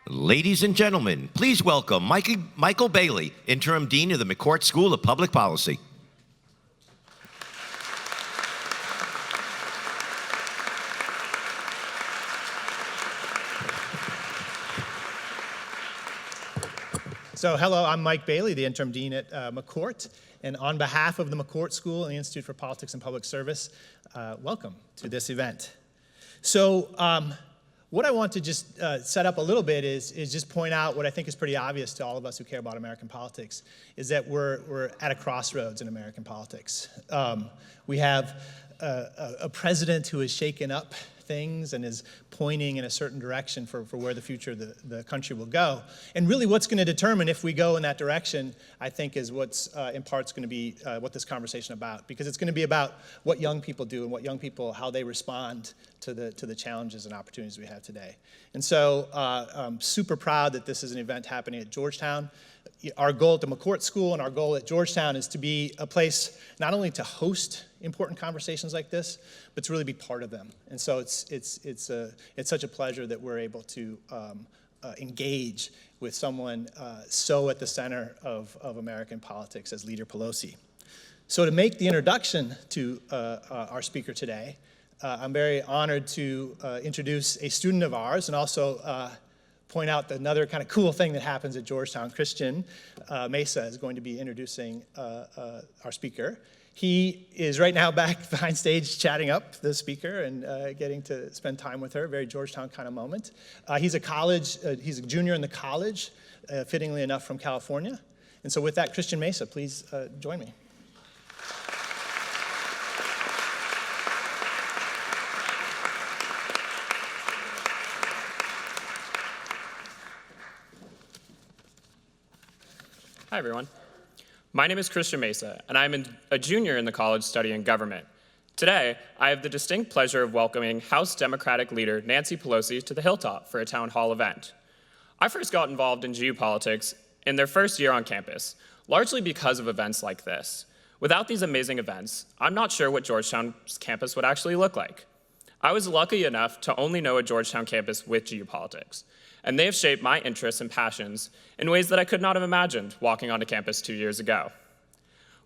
Ladies and gentlemen, please welcome Michael Bailey, Interim Dean of the McCourt School of Public Policy. So hello, I'm Mike Bailey, the Interim Dean at McCourt, and on behalf of the McCourt School and the Institute for Politics and Public Service, welcome to this event. So what I want to just set up a little bit is just point out what I think is pretty obvious to all of us who care about American politics, is that we're at a crossroads in American politics. We have a president who has shaken up things and is pointing in a certain direction for where the future of the country will go. And really what's going to determine if we go in that direction, I think, is what's in part going to be what this conversation about. Because it's going to be about what young people do and what young people, how they respond to the challenges and opportunities we have today. And so I'm super proud that this is an event happening at Georgetown. Our goal at the McCourt School and our goal at Georgetown is to be a place not only to host important conversations like this, but to really be part of them. And so it's such a pleasure that we're able to engage with someone so at the center of American politics as Leader Pelosi. So to make the introduction to our speaker today, I'm very honored to introduce a student of ours and also point out another kind of cool thing that happens at Georgetown. Christian Mesa is going to be introducing our speaker. He is right now back behind stage chatting up the speaker and getting to spend time with her, very Georgetown kind of moment. He's a junior in the college, fittingly enough from California. And so with that, Christian Mesa, please join me. Hi, everyone. My name is Christian Mesa, and I'm a junior in the college studying government. Today, I have the distinct pleasure of welcoming House Democratic Leader Nancy Pelosi to the Hilltop for a town hall event. I first got involved in GU politics in their first year on campus, largely because of events like this. Without these amazing events, I'm not sure what Georgetown's campus would actually look like. I was lucky enough to only know a Georgetown campus with GU politics, and they have shaped my interests and passions in ways that I could not have imagined walking onto campus 2 years ago.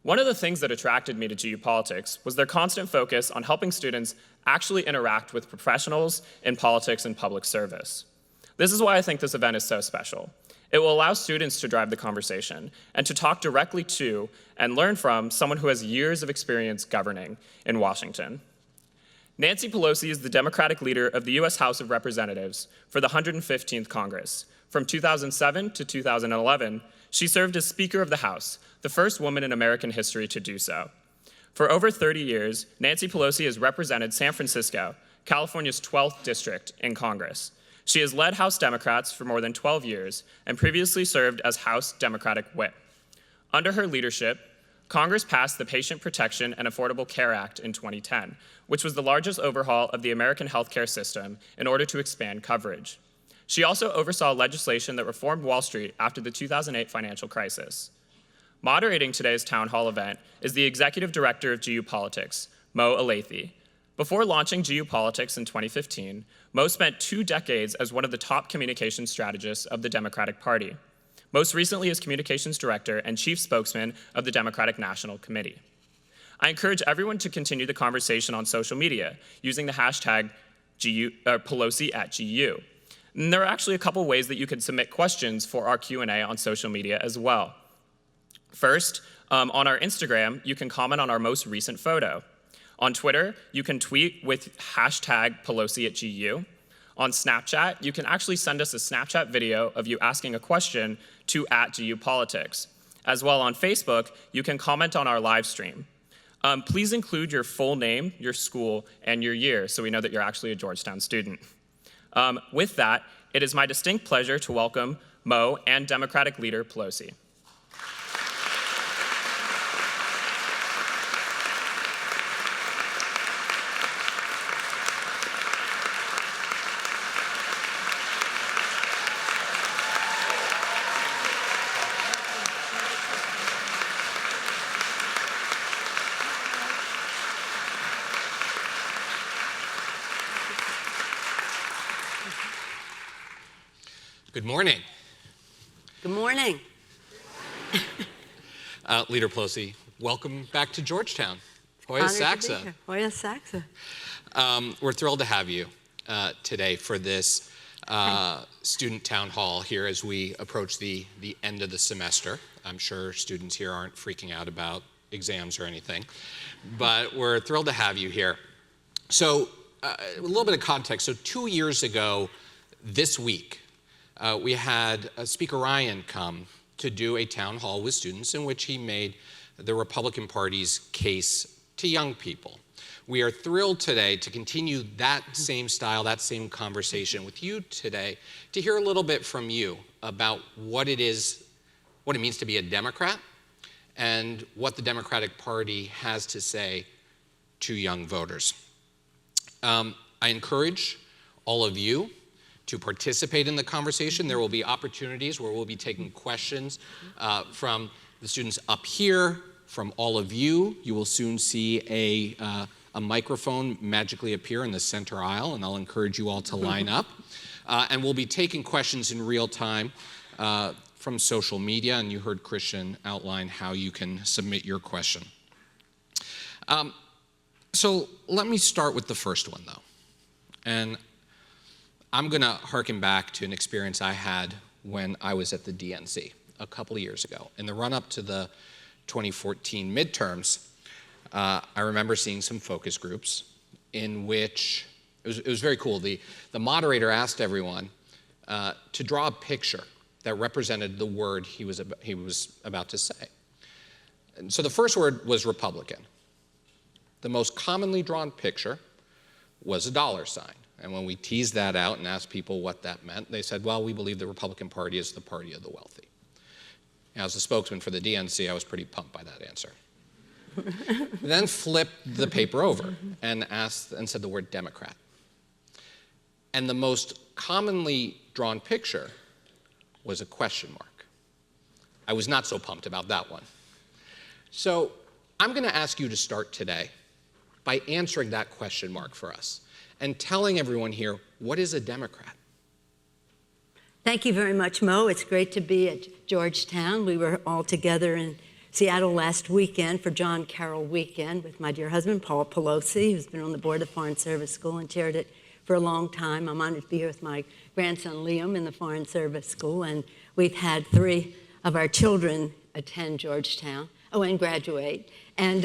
One of the things that attracted me to GU politics was their constant focus on helping students actually interact with professionals in politics and public service. This is why I think this event is so special. It will allow students to drive the conversation and to talk directly to and learn from someone who has years of experience governing in Washington. Nancy Pelosi is the Democratic leader of the U.S. House of Representatives for the 115th Congress. From 2007 to 2011, she served as Speaker of the House, the first woman in American history to do so. For over 30 years, Nancy Pelosi has represented San Francisco, California's 12th district, in Congress. She has led House Democrats for more than 12 years and previously served as House Democratic Whip. Under her leadership, Congress passed the Patient Protection and Affordable Care Act in 2010, which was the largest overhaul of the American healthcare system in order to expand coverage. She also oversaw legislation that reformed Wall Street after the 2008 financial crisis. Moderating today's town hall event is the Executive Director of GU Politics, Mo Elathi. Before launching GU Politics in 2015, Mo spent 2 decades as one of the top communications strategists of the Democratic Party, most recently as Communications Director and Chief Spokesman of the Democratic National Committee. I encourage everyone to continue the conversation on social media using the hashtag Pelosi@GU. And there are actually a couple ways that you can submit questions for our Q&A on social media as well. First, on our Instagram, you can comment on our most recent photo. On Twitter, you can tweet with hashtag Pelosi@GU. On Snapchat, you can actually send us a Snapchat video of you asking a question to @GUPolitics. As well, on Facebook, you can comment on our live stream. Please include your full name, your school, and your year so we know that you're actually a Georgetown student. With that, it is my distinct pleasure to welcome Mo and Democratic Leader Pelosi. Good morning. Good morning. Leader Pelosi, welcome back to Georgetown. Hoya Honored to be Saxa. here. Hoya Saxa. We're thrilled to have you today for this student town hall here as we approach the end of the semester. I'm sure students here aren't freaking out about exams or anything, but we're thrilled to have you here. So a little bit of context. So 2 years ago this week, we had Speaker Ryan come to do a town hall with students in which he made the Republican Party's case to young people. We are thrilled today to continue that same style, that same conversation with you today, to hear a little bit from you about what it means to be a Democrat and what the Democratic Party has to say to young voters. I encourage all of you to participate in the conversation. There will be opportunities where we'll be taking questions from the students up here, from all of you. You will soon see a microphone magically appear in the center aisle, and I'll encourage you all to line up. And we'll be taking questions in real time from social media, and you heard Christian outline how you can submit your question. So let me start with the first one, though. And I'm going to harken back to an experience I had when I was at the DNC a couple of years ago. In the run-up to the 2014 midterms, I remember seeing some focus groups in which it was very cool. The moderator asked everyone to draw a picture that represented the word he was about to say. And so the first word was Republican. The most commonly drawn picture was a dollar sign. And when we teased that out and asked people what that meant, they said, well, we believe the Republican Party is the party of the wealthy. Now, as a spokesman for the DNC, I was pretty pumped by that answer. Then flipped the paper over and said the word Democrat. And the most commonly drawn picture was a question mark. I was not so pumped about that one. So I'm going to ask you to start today by answering that question mark for us and telling everyone here, what is a Democrat? Thank you very much, Mo. It's great to be at Georgetown. We were all together in Seattle last weekend for John Carroll Weekend with my dear husband, Paul Pelosi, who's been on the board of Foreign Service School and chaired it for a long time. I'm honored to be here with my grandson, Liam, in the Foreign Service School, and we've had 3 of our children attend Georgetown, and graduate. And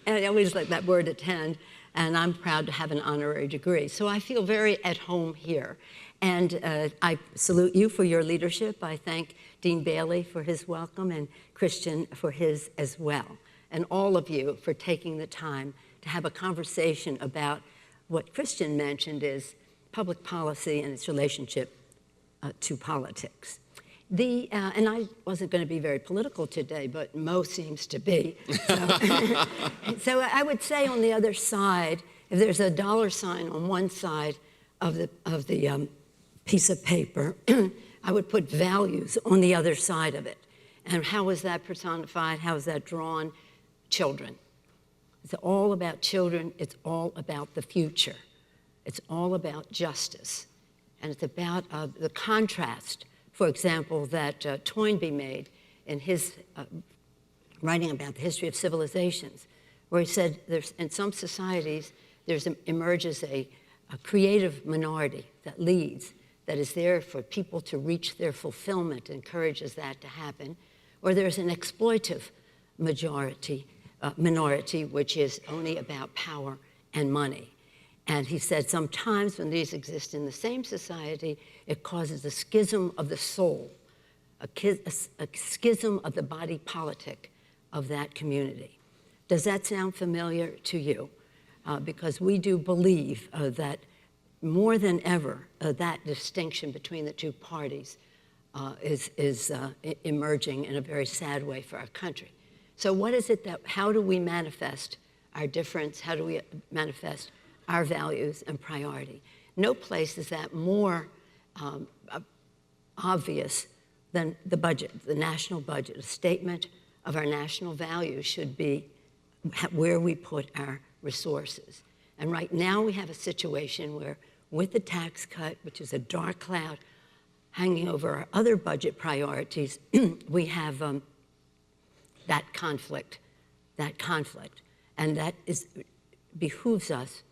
and I always like that word attend, and I'm proud to have an honorary degree. So I feel very at home here. And I salute you for your leadership. I thank Dean Bailey for his welcome and Christian for his as well. And all of you for taking the time to have a conversation about what Christian mentioned is public policy and its relationship to politics. And I wasn't going to be very political today, but Mo seems to be. So I would say on the other side, if there's a dollar sign on one side of the piece of paper, I would put values on the other side of it. And how is that personified? How is that drawn? Children. It's all about children. It's all about the future. It's all about justice. And it's about the contrast, for example, that Toynbee made in his writing about the history of civilizations, where he said in some societies emerges a creative minority that leads, that is there for people to reach their fulfillment, encourages that to happen, or there's an exploitive minority, which is only about power and money. And he said sometimes when these exist in the same society, it causes a schism of the soul, a schism of the body politic of that community. Does that sound familiar to you? Because we do believe that more than ever, that distinction between the two parties is emerging in a very sad way for our country. So what is it how do we manifest our difference? How do we manifest our values and priority? No place is that more obvious than the budget, the national budget. A statement of our national values should be where we put our resources. And right now we have a situation where with the tax cut, which is a dark cloud hanging over our other budget priorities, we have that conflict, and that behooves us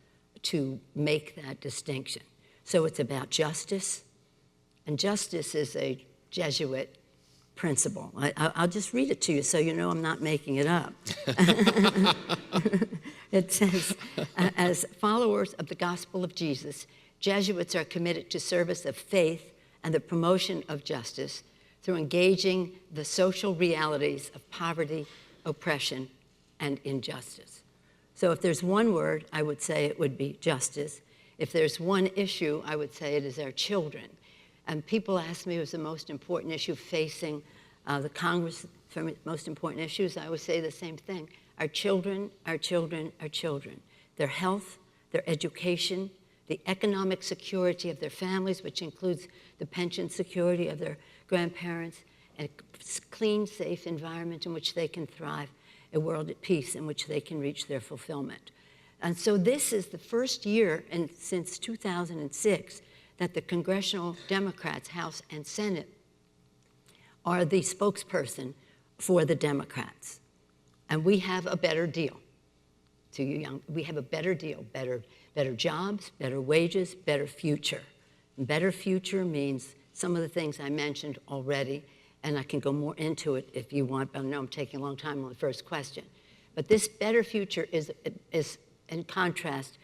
to make that distinction. So it's about justice, and justice is a Jesuit principle. I'll just read it to you so you know I'm not making it up. It says, as followers of the gospel of Jesus, Jesuits are committed to service of faith and the promotion of justice through engaging the social realities of poverty, oppression, and injustice. So if there's one word, I would say it would be justice. If there's one issue, I would say it is our children. And people ask me, what's the most important issue facing the Congress, for most important issues? I always say the same thing. Our children, our children, our children. Their health, their education, the economic security of their families, which includes the pension security of their grandparents, and a clean, safe environment in which they can thrive, a world at peace in which they can reach their fulfillment. And so this is the first year since 2006 that the congressional Democrats, House and Senate, are the spokesperson for the Democrats. And we have a better deal. To you young, we have a better deal, better jobs, better wages, better future. And better future means some of the things I mentioned already, and I can go more into it if you want, but I know I'm taking a long time on the first question. But this better future is in contrast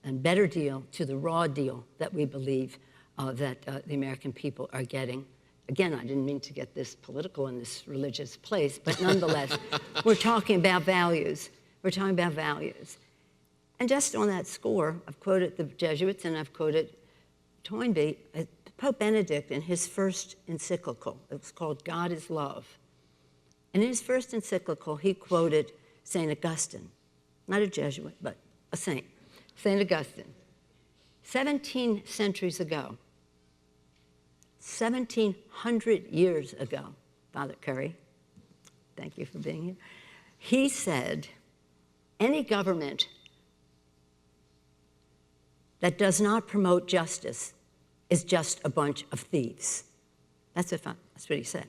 and better deal to the raw deal that we believe that the American people are getting. Again, I didn't mean to get this political in this religious place, but nonetheless, we're talking about values. We're talking about values. And just on that score, I've quoted the Jesuits and I've quoted Toynbee. Pope Benedict, in his first encyclical, it was called God is Love. And in his first encyclical, he quoted St. Augustine, not a Jesuit, but a saint, St. Augustine. 17 centuries ago, 1,700 years ago, Father Curry, thank you for being here, he said, any government that does not promote justice is just a bunch of thieves. That's what he said.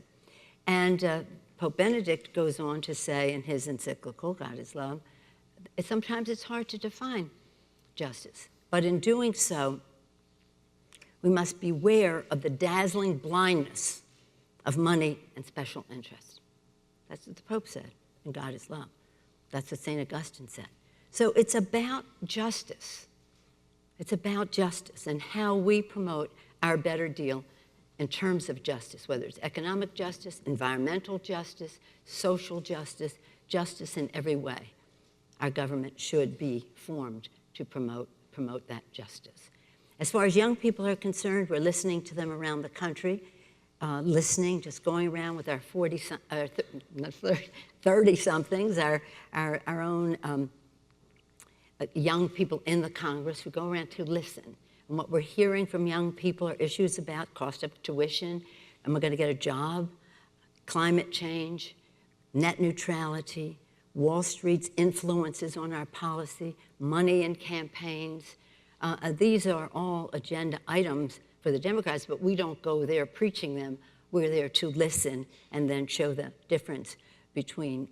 And Pope Benedict goes on to say in his encyclical, God is Love, sometimes it's hard to define justice. But in doing so, we must beware of the dazzling blindness of money and special interests. That's what the Pope said, and God is Love. That's what St. Augustine said. So it's about justice. It's about justice and how we promote our better deal in terms of justice, whether it's economic justice, environmental justice, social justice, justice in every way. Our government should be formed to promote that justice. As far as young people are concerned, we're listening to them around the country, just going around with our 30-somethings, our own young people in the Congress who go around to listen. And what we're hearing from young people are issues about cost of tuition, am I going to get a job, climate change, net neutrality, Wall Street's influences on our policy, money in campaigns. These are all agenda items for the Democrats, but we don't go there preaching them. We're there to listen and then show the difference between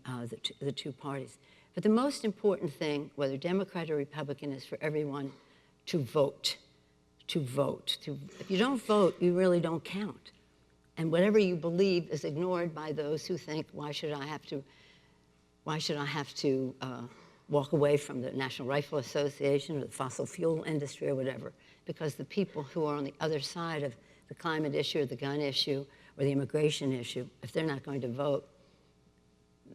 the two parties. But the most important thing, whether Democrat or Republican, is for everyone to vote. If you don't vote, you really don't count. And whatever you believe is ignored by those who think, why should I have to walk away from the National Rifle Association or the fossil fuel industry or whatever? Because the people who are on the other side of the climate issue or the gun issue or the immigration issue, if they're not going to vote,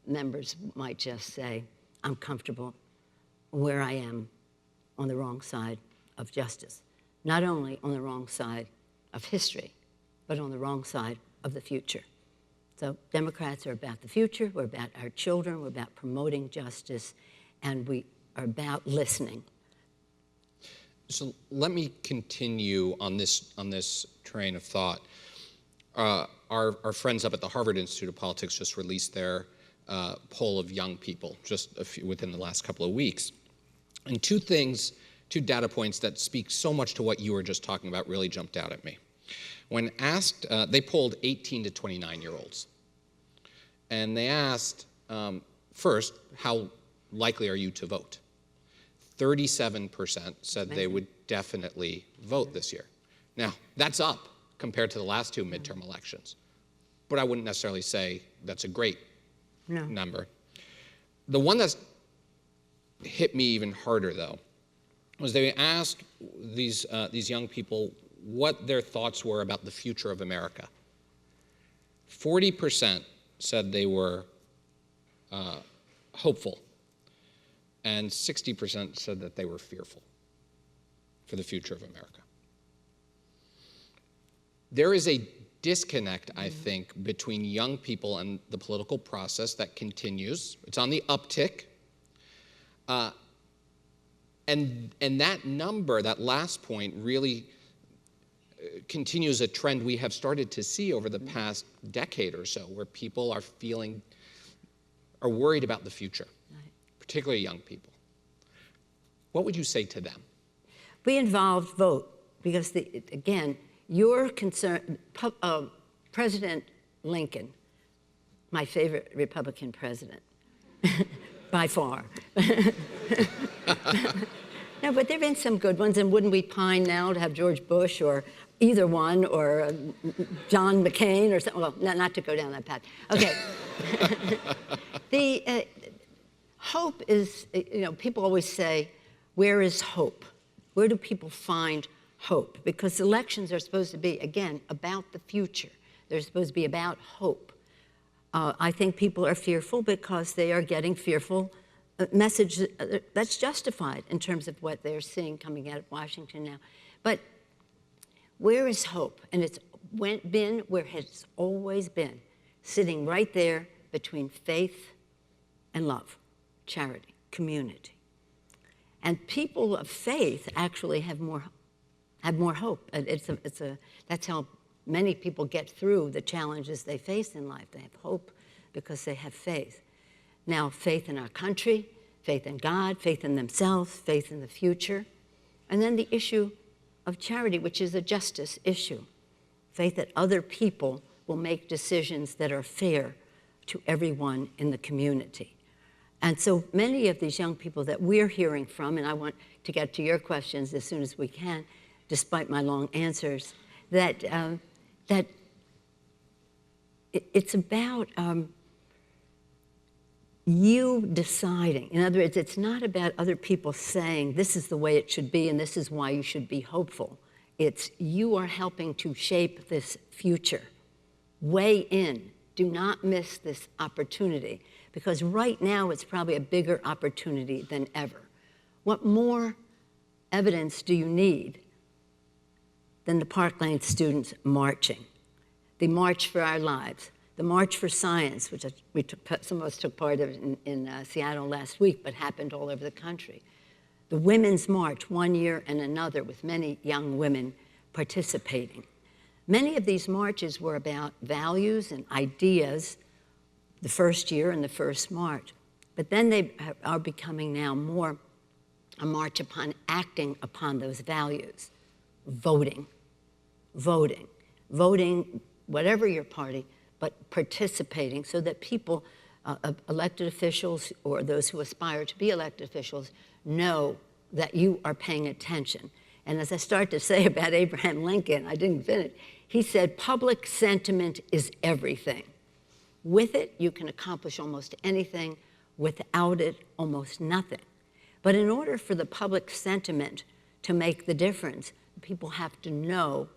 members might just say, I'm comfortable where I am on the wrong side of justice. Not only on the wrong side of history, but on the wrong side of the future. So Democrats are about the future, we're about our children, we're about promoting justice, and we are about listening. So let me continue on this train of thought. Our friends up at the Harvard Institute of Politics just released their poll of young people just within the last couple of weeks. And two things two data points that speak so much to what you were just talking about really jumped out at me. When asked, they polled 18 to 29-year-olds. And they asked, first, how likely are you to vote? 37% said they would definitely vote this year. Now, that's up compared to the last two midterm elections. But I wouldn't necessarily say that's a great number. The one that's hit me even harder, though, was they asked these young people what their thoughts were about the future of America. 40% said they were hopeful, and 60% said that they were fearful for the future of America. There is a disconnect, I think, between young people and the political process that continues. It's on the uptick. And that number, that last point, really continues a trend we have started to see over the past decade or so, where people are worried about the future, particularly young people. What would you say to them? We involved vote because, again, your concern, President Lincoln, my favorite Republican president, by far. No, but there have been some good ones, and wouldn't we pine now to have George Bush or either one, or John McCain or something? Well, not to go down that path. Okay. The hope is, people always say, where is hope? Where do people find hope? Because elections are supposed to be, again, about the future. They're supposed to be about hope. I think people are fearful because they are getting fearful message that's justified in terms of what they're seeing coming out of Washington now. But where is hope? And it's been where it's always been, sitting right there between faith and love, charity, community. And people of faith actually have more hope. That's how many people get through the challenges they face in life. They have hope because they have faith. Now, faith in our country, faith in God, faith in themselves, faith in the future. And then the issue of charity, which is a justice issue. Faith that other people will make decisions that are fair to everyone in the community. And so many of these young people that we're hearing from, and I want to get to your questions as soon as we can, despite my long answers, that it's about you deciding. In other words, it's not about other people saying this is the way it should be and this is why you should be hopeful. It's you are helping to shape this future. Weigh in. Do not miss this opportunity, because right now it's probably a bigger opportunity than ever. What more evidence do you need than the Park Lane students marching? The March for Our Lives, the March for Science, which some of us took part of in Seattle last week, but happened all over the country. The Women's March, one year and another, with many young women participating. Many of these marches were about values and ideas the first year and the first March. But then they are becoming now more a march upon acting upon those values. Voting, whatever your party, but participating so that people, elected officials or those who aspire to be elected officials, know that you are paying attention. And as I start to say about Abraham Lincoln, I didn't finish, he said, public sentiment is everything. With it, you can accomplish almost anything. Without it, almost nothing. But in order for the public sentiment to make the difference, people have to know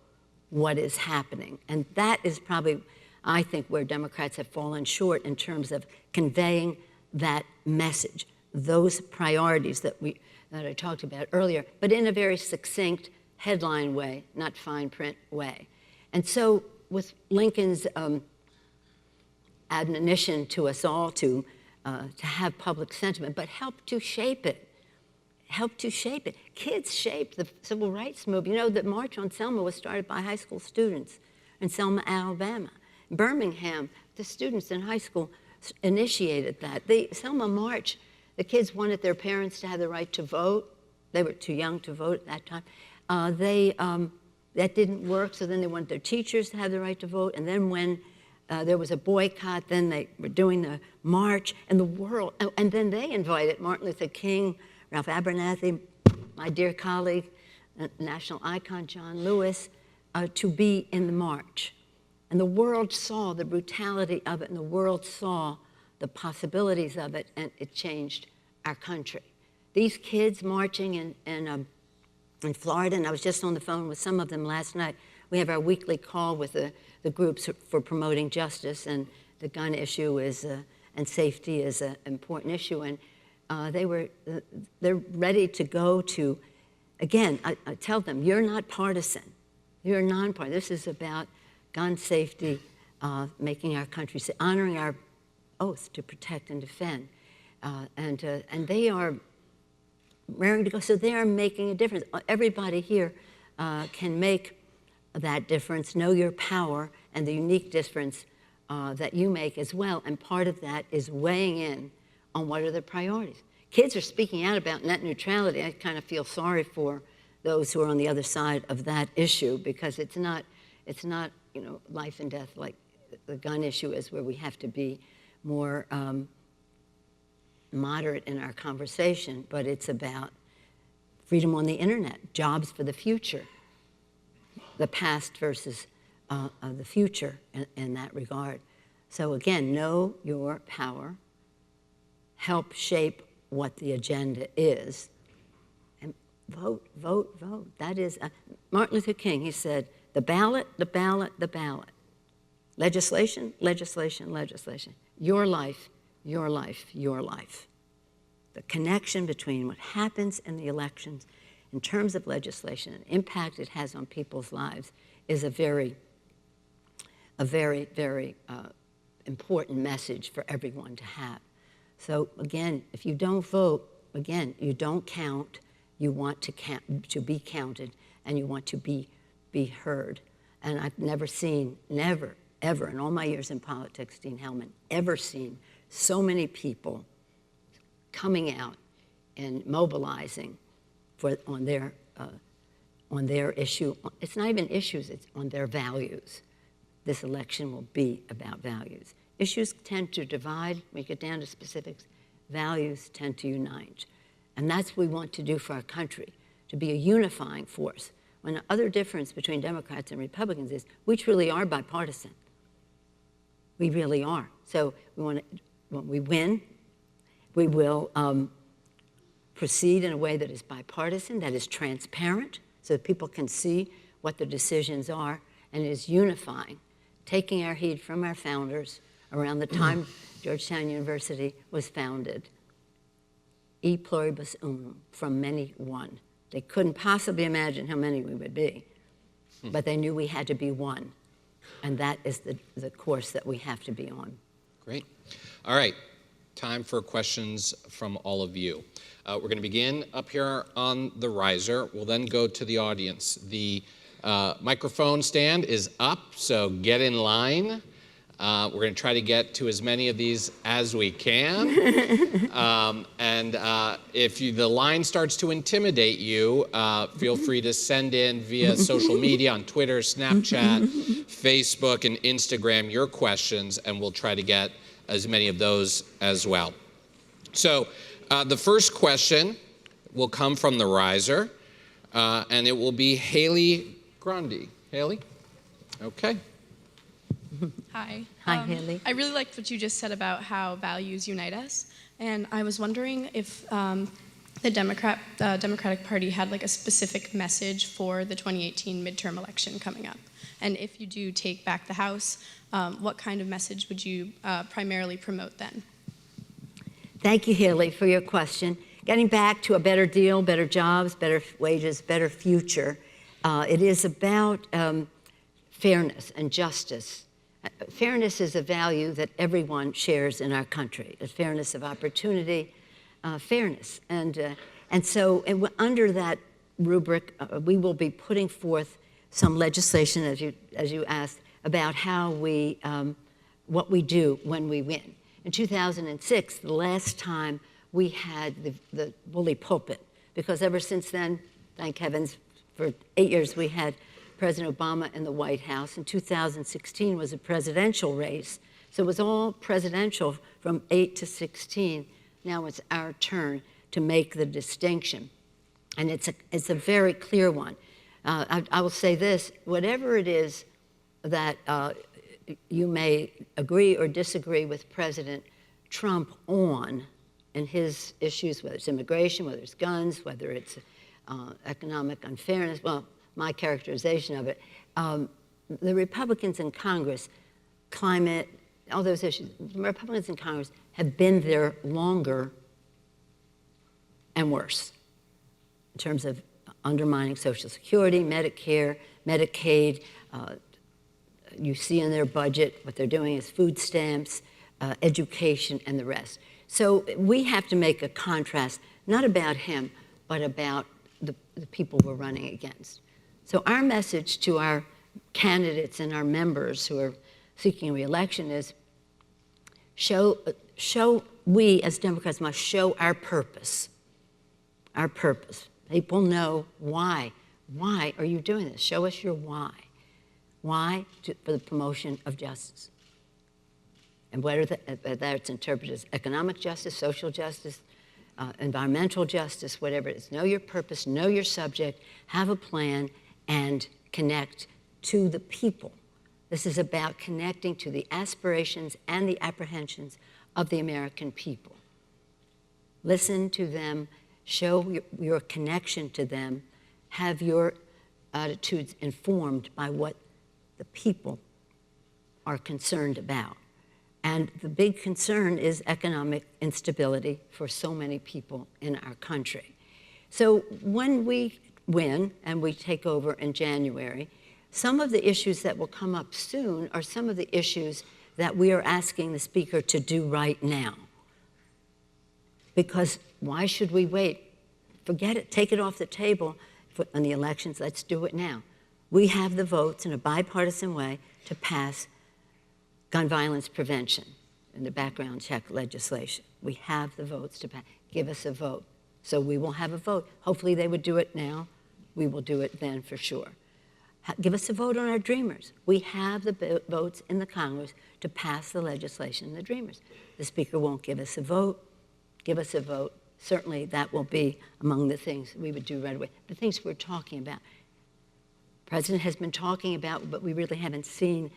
what is happening. And that is probably, I think, where Democrats have fallen short in terms of conveying that message, those priorities that I talked about earlier, but in a very succinct headline way, not fine print way. And so with Lincoln's admonition to us all to have public sentiment, but help to shape it. Help to shape it. Kids shaped the civil rights movement. You know, the March on Selma was started by high school students in Selma, Alabama. Birmingham, the students in high school initiated that. The Selma March, the kids wanted their parents to have the right to vote, they were too young to vote at that time. That didn't work, so then they wanted their teachers to have the right to vote. And then when there was a boycott, then they were doing the march, and the world, and then they invited Martin Luther King, Ralph Abernathy, my dear colleague, national icon John Lewis, to be in the march. And the world saw the brutality of it, and the world saw the possibilities of it, and it changed our country. These kids marching in Florida, and I was just on the phone with some of them last night. We have our weekly call with the groups for promoting justice, and the gun issue is, and safety is an important issue. And they're ready to go to, again, I tell them, you're not partisan. You're non-partisan. This is about gun safety, making our country safe, honoring our oath to protect and defend. And they are raring to go. So they are making a difference. Everybody here can make that difference, know your power and the unique difference that you make as well. And part of that is weighing in on what are the priorities. Kids are speaking out about net neutrality. I kind of feel sorry for those who are on the other side of that issue, because it's not life and death like the gun issue is, where we have to be more moderate in our conversation, but it's about freedom on the internet, jobs for the future, the past versus the future in that regard. So again, know your power, help shape what the agenda is, and vote, vote, vote. That is, Martin Luther King, he said, the ballot, the ballot, the ballot. Legislation, legislation, legislation. Your life, your life, your life. The connection between what happens in the elections in terms of legislation and impact it has on people's lives is a very, very important message for everyone to have. So again, if you don't vote, again, you don't count. You want to be counted, and you want to be heard. And I've never seen, never, ever, in all my years in politics, Dean Hellman, ever seen so many people coming out and mobilizing on their issue. It's not even issues, it's on their values. This election will be about values. Issues tend to divide, we get down to specifics. Values tend to unite. And that's what we want to do for our country, to be a unifying force. When the other difference between Democrats and Republicans is we truly are bipartisan. We really are. So when we win, we will proceed in a way that is bipartisan, that is transparent, so that people can see what the decisions are, and is unifying, taking our heed from our founders around the time Georgetown University was founded. E pluribus unum, from many one. They couldn't possibly imagine how many we would be, but they knew we had to be one. And that is the course that we have to be on. Great. All right. Time for questions from all of you. We're going to begin up here on the riser. We'll then go to the audience. The microphone stand is up, so get in line. We're going to try to get to as many of these as we can. If the line starts to intimidate you, feel free to send in via social media on Twitter, Snapchat, Facebook, and Instagram your questions, and we'll try to get as many of those as well. So the first question will come from the riser, and it will be Haley Grundy. Haley? Okay. Hi. Hi, Haley. I really liked what you just said about how values unite us, and I was wondering if the Democratic Party had like a specific message for the 2018 midterm election coming up, and if you do take back the House, what kind of message would you primarily promote then? Thank you, Haley, for your question. Getting back to a better deal, better jobs, better wages, better future. It is about fairness and justice. Fairness is a value that everyone shares in our country. A fairness of opportunity, fairness. And so under that rubric, we will be putting forth some legislation, as you asked, about how we, what we do when we win. In 2006, the last time we had the bully pulpit, because ever since then, thank heavens, for 8 years we had President Obama in the White House. In 2016 was a presidential race. So it was all presidential from 8 to 16. Now it's our turn to make the distinction. And it's a very clear one. I will say this, whatever it is that you may agree or disagree with President Trump on and his issues, whether it's immigration, whether it's guns, whether it's economic unfairness, well, my characterization of it, the Republicans in Congress, climate, all those issues, the Republicans in Congress have been there longer and worse in terms of undermining Social Security, Medicare, Medicaid. You see in their budget what they're doing is food stamps, education, and the rest. So we have to make a contrast, not about him, but about the people we're running against. So our message to our candidates and our members who are seeking re-election is we as Democrats must show our purpose. Our purpose. People know why. Why are you doing this? Show us your why. Why? For the promotion of justice. And whether that's interpreted as economic justice, social justice, environmental justice, whatever it is. Know your purpose, know your subject, have a plan, and connect to the people. This is about connecting to the aspirations and the apprehensions of the American people. Listen to them, show your connection to them, have your attitudes informed by what the people are concerned about. And the big concern is economic instability for so many people in our country. So when we win and we take over in January, some of the issues that will come up soon are some of the issues that we are asking the Speaker to do right now. Because why should we wait? Forget it, take it off the table on the elections, let's do it now. We have the votes in a bipartisan way to pass gun violence prevention and the background check legislation. We have the votes to pass. Give us a vote. So we will have a vote. Hopefully they would do it now. We will do it then for sure. Give us a vote on our Dreamers. We have the votes in the Congress to pass the legislation in the Dreamers. The Speaker won't give us a vote. Give us a vote. Certainly that will be among the things we would do right away. The things we're talking about. The President has been talking about, but we really haven't seen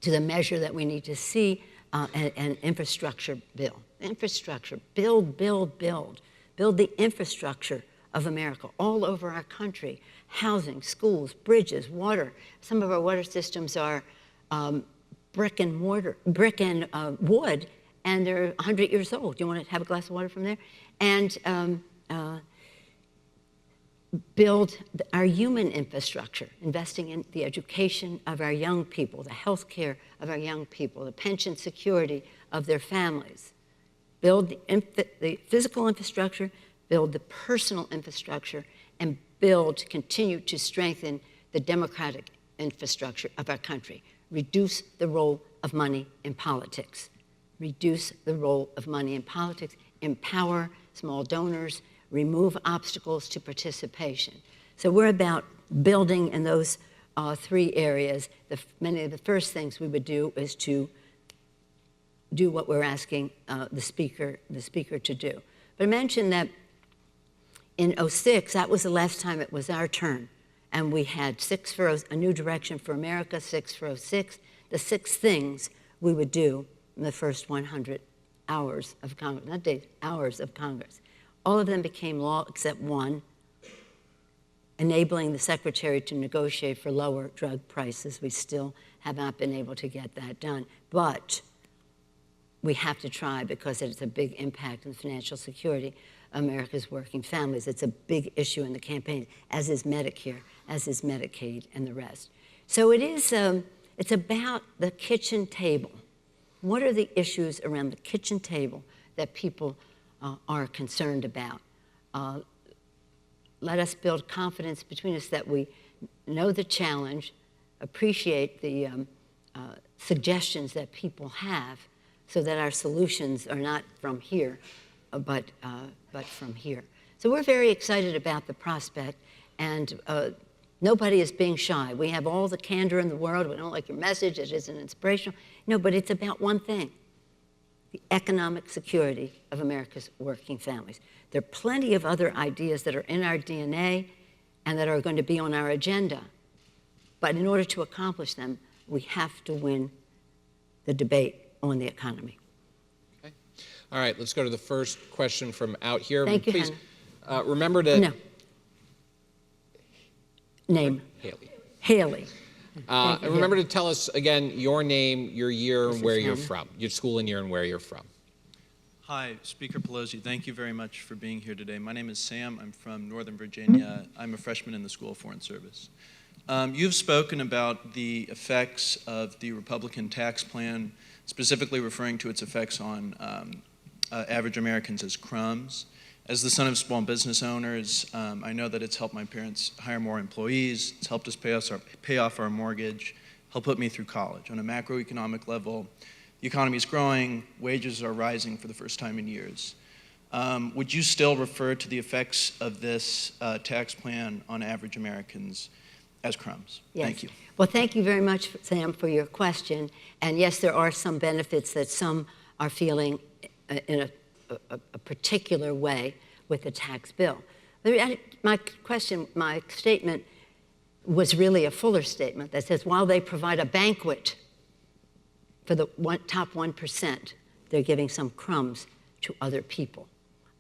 to the measure that we need to see an infrastructure bill. Infrastructure, build, build, build. Build the infrastructure of America all over our country. Housing, schools, bridges, water. Some of our water systems are brick and wood, and they're 100 years old. You want to have a glass of water from there? And build our human infrastructure, investing in the education of our young people, the health care of our young people, the pension security of their families. Build the physical infrastructure, build the personal infrastructure, and continue to strengthen the democratic infrastructure of our country. Reduce the role of money in politics. Reduce the role of money in politics. Empower small donors. Remove obstacles to participation. So we're about building in those three areas. Many of the first things we would do is to do what we're asking the speaker to do. But I mentioned that in '06, that was the last time it was our turn. And we had a new direction for America, 6 for '06, the 6 things we would do in the first 100 hours of Congress, not days, hours of Congress. All of them became law except one, enabling the Secretary to negotiate for lower drug prices. We still have not been able to get that done. But we have to try because it's a big impact on financial security of America's working families. It's a big issue in the campaign, as is Medicare, as is Medicaid, and the rest. So it's about the kitchen table. What are the issues around the kitchen table that people are concerned about? Let us build confidence between us that we know the challenge, appreciate the suggestions that people have so that our solutions are not from here, but from here. So we're very excited about the prospect, and nobody is being shy. We have all the candor in the world. We don't like your message. It isn't inspirational. No, but it's about one thing: the economic security of America's working families. There are plenty of other ideas that are in our DNA and that are going to be on our agenda. But in order to accomplish them, we have to win the debate on the economy. Okay. All right, let's go to the first question from out here. Thank you, Please, Hannah. remember to... No. Name. Haley. Haley. And remember to tell us again your name, your year, and where you're Hannah. from. Your school and year and where you're from. Hi, Speaker Pelosi. Thank you very much for being here today. My name is Sam. I'm from Northern Virginia. I'm a freshman in the School of Foreign Service. You've spoken about the effects of the Republican tax plan, specifically referring to its effects on average Americans as crumbs. As the son of small business owners, I know that it's helped my parents hire more employees, it's helped us pay off our mortgage, helped put me through college. On a macroeconomic level, the economy is growing, wages are rising for the first time in years. Would you still refer to the effects of this tax plan on average Americans as crumbs? Yes. Thank you. Well, thank you very much, Sam, for your question. And yes, there are some benefits that some are feeling in a particular way with the tax bill. My statement was really a fuller statement that says, while they provide a banquet for the top 1%, they're giving some crumbs to other people.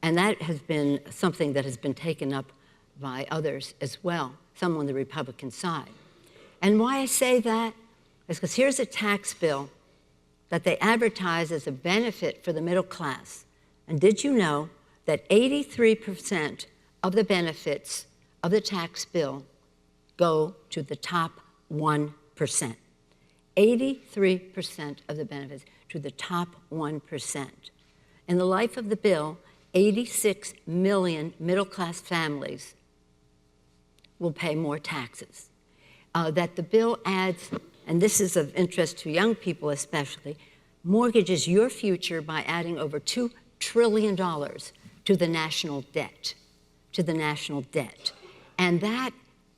And that has been something that has been taken up by others as well, some on the Republican side. And why I say that is because here's a tax bill that they advertise as a benefit for the middle class. And did you know that 83% of the benefits of the tax bill go to the top 1%? 83% of the benefits to the top 1%. In the life of the bill, 86 million middle-class families will pay more taxes. That the bill adds, and this is of interest to young people especially, mortgages your future by adding over $2 trillion to the national debt, And that,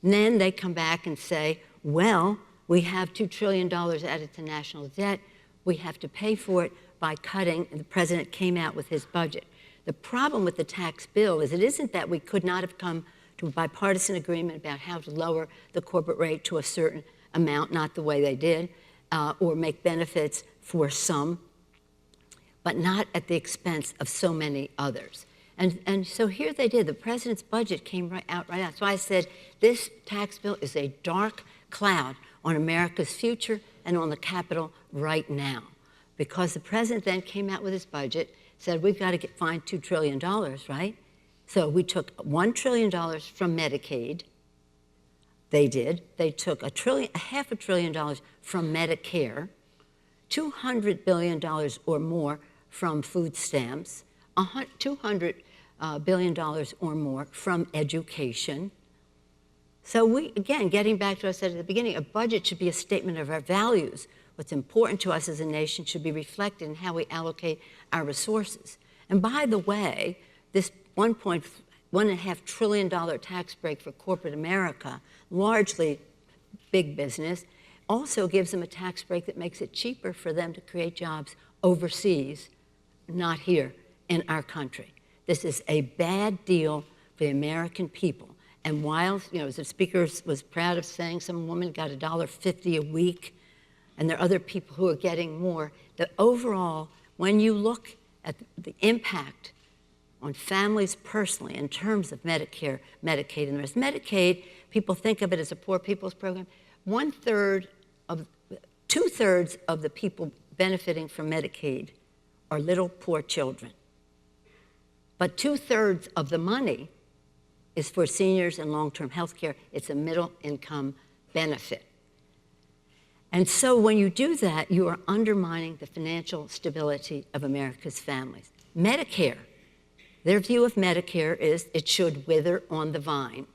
then they come back and say, well, we have $2 trillion added to national debt. We have to pay for it by cutting, and the president came out with his budget. The problem with the tax bill is it isn't that we could not have come to a bipartisan agreement about how to lower the corporate rate to a certain amount, not the way they did, or make benefits for some, but not at the expense of so many others. And so here they did. The president's budget came right out. So I said, this tax bill is a dark cloud on America's future and on the Capitol right now. Because the president then came out with his budget, said we've got to find $2 trillion, right? So we took $1 trillion from Medicaid. They did. They took half a trillion dollars from Medicare, $200 billion or more from food stamps, $200 billion or more from education. So we, again, getting back to what I said at the beginning, a budget should be a statement of our values. What's important to us as a nation should be reflected in how we allocate our resources. And by the way, this $1.5 trillion tax break for corporate America, largely big business, also gives them a tax break that makes it cheaper for them to create jobs overseas, not here in our country. This is a bad deal for the American people. And while, as the speaker was proud of saying some woman got $1.50 a week, and there are other people who are getting more, the overall, when you look at the impact on families personally in terms of Medicare, Medicaid, and the rest. Medicaid, people think of it as a poor people's program. 2/3 of the people benefiting from Medicaid are little poor children. But 2/3 of the money is for seniors and long-term health care. It's a middle-income benefit. And so when you do that, you are undermining the financial stability of America's families. Medicare, their view of Medicare is it should wither on the vine.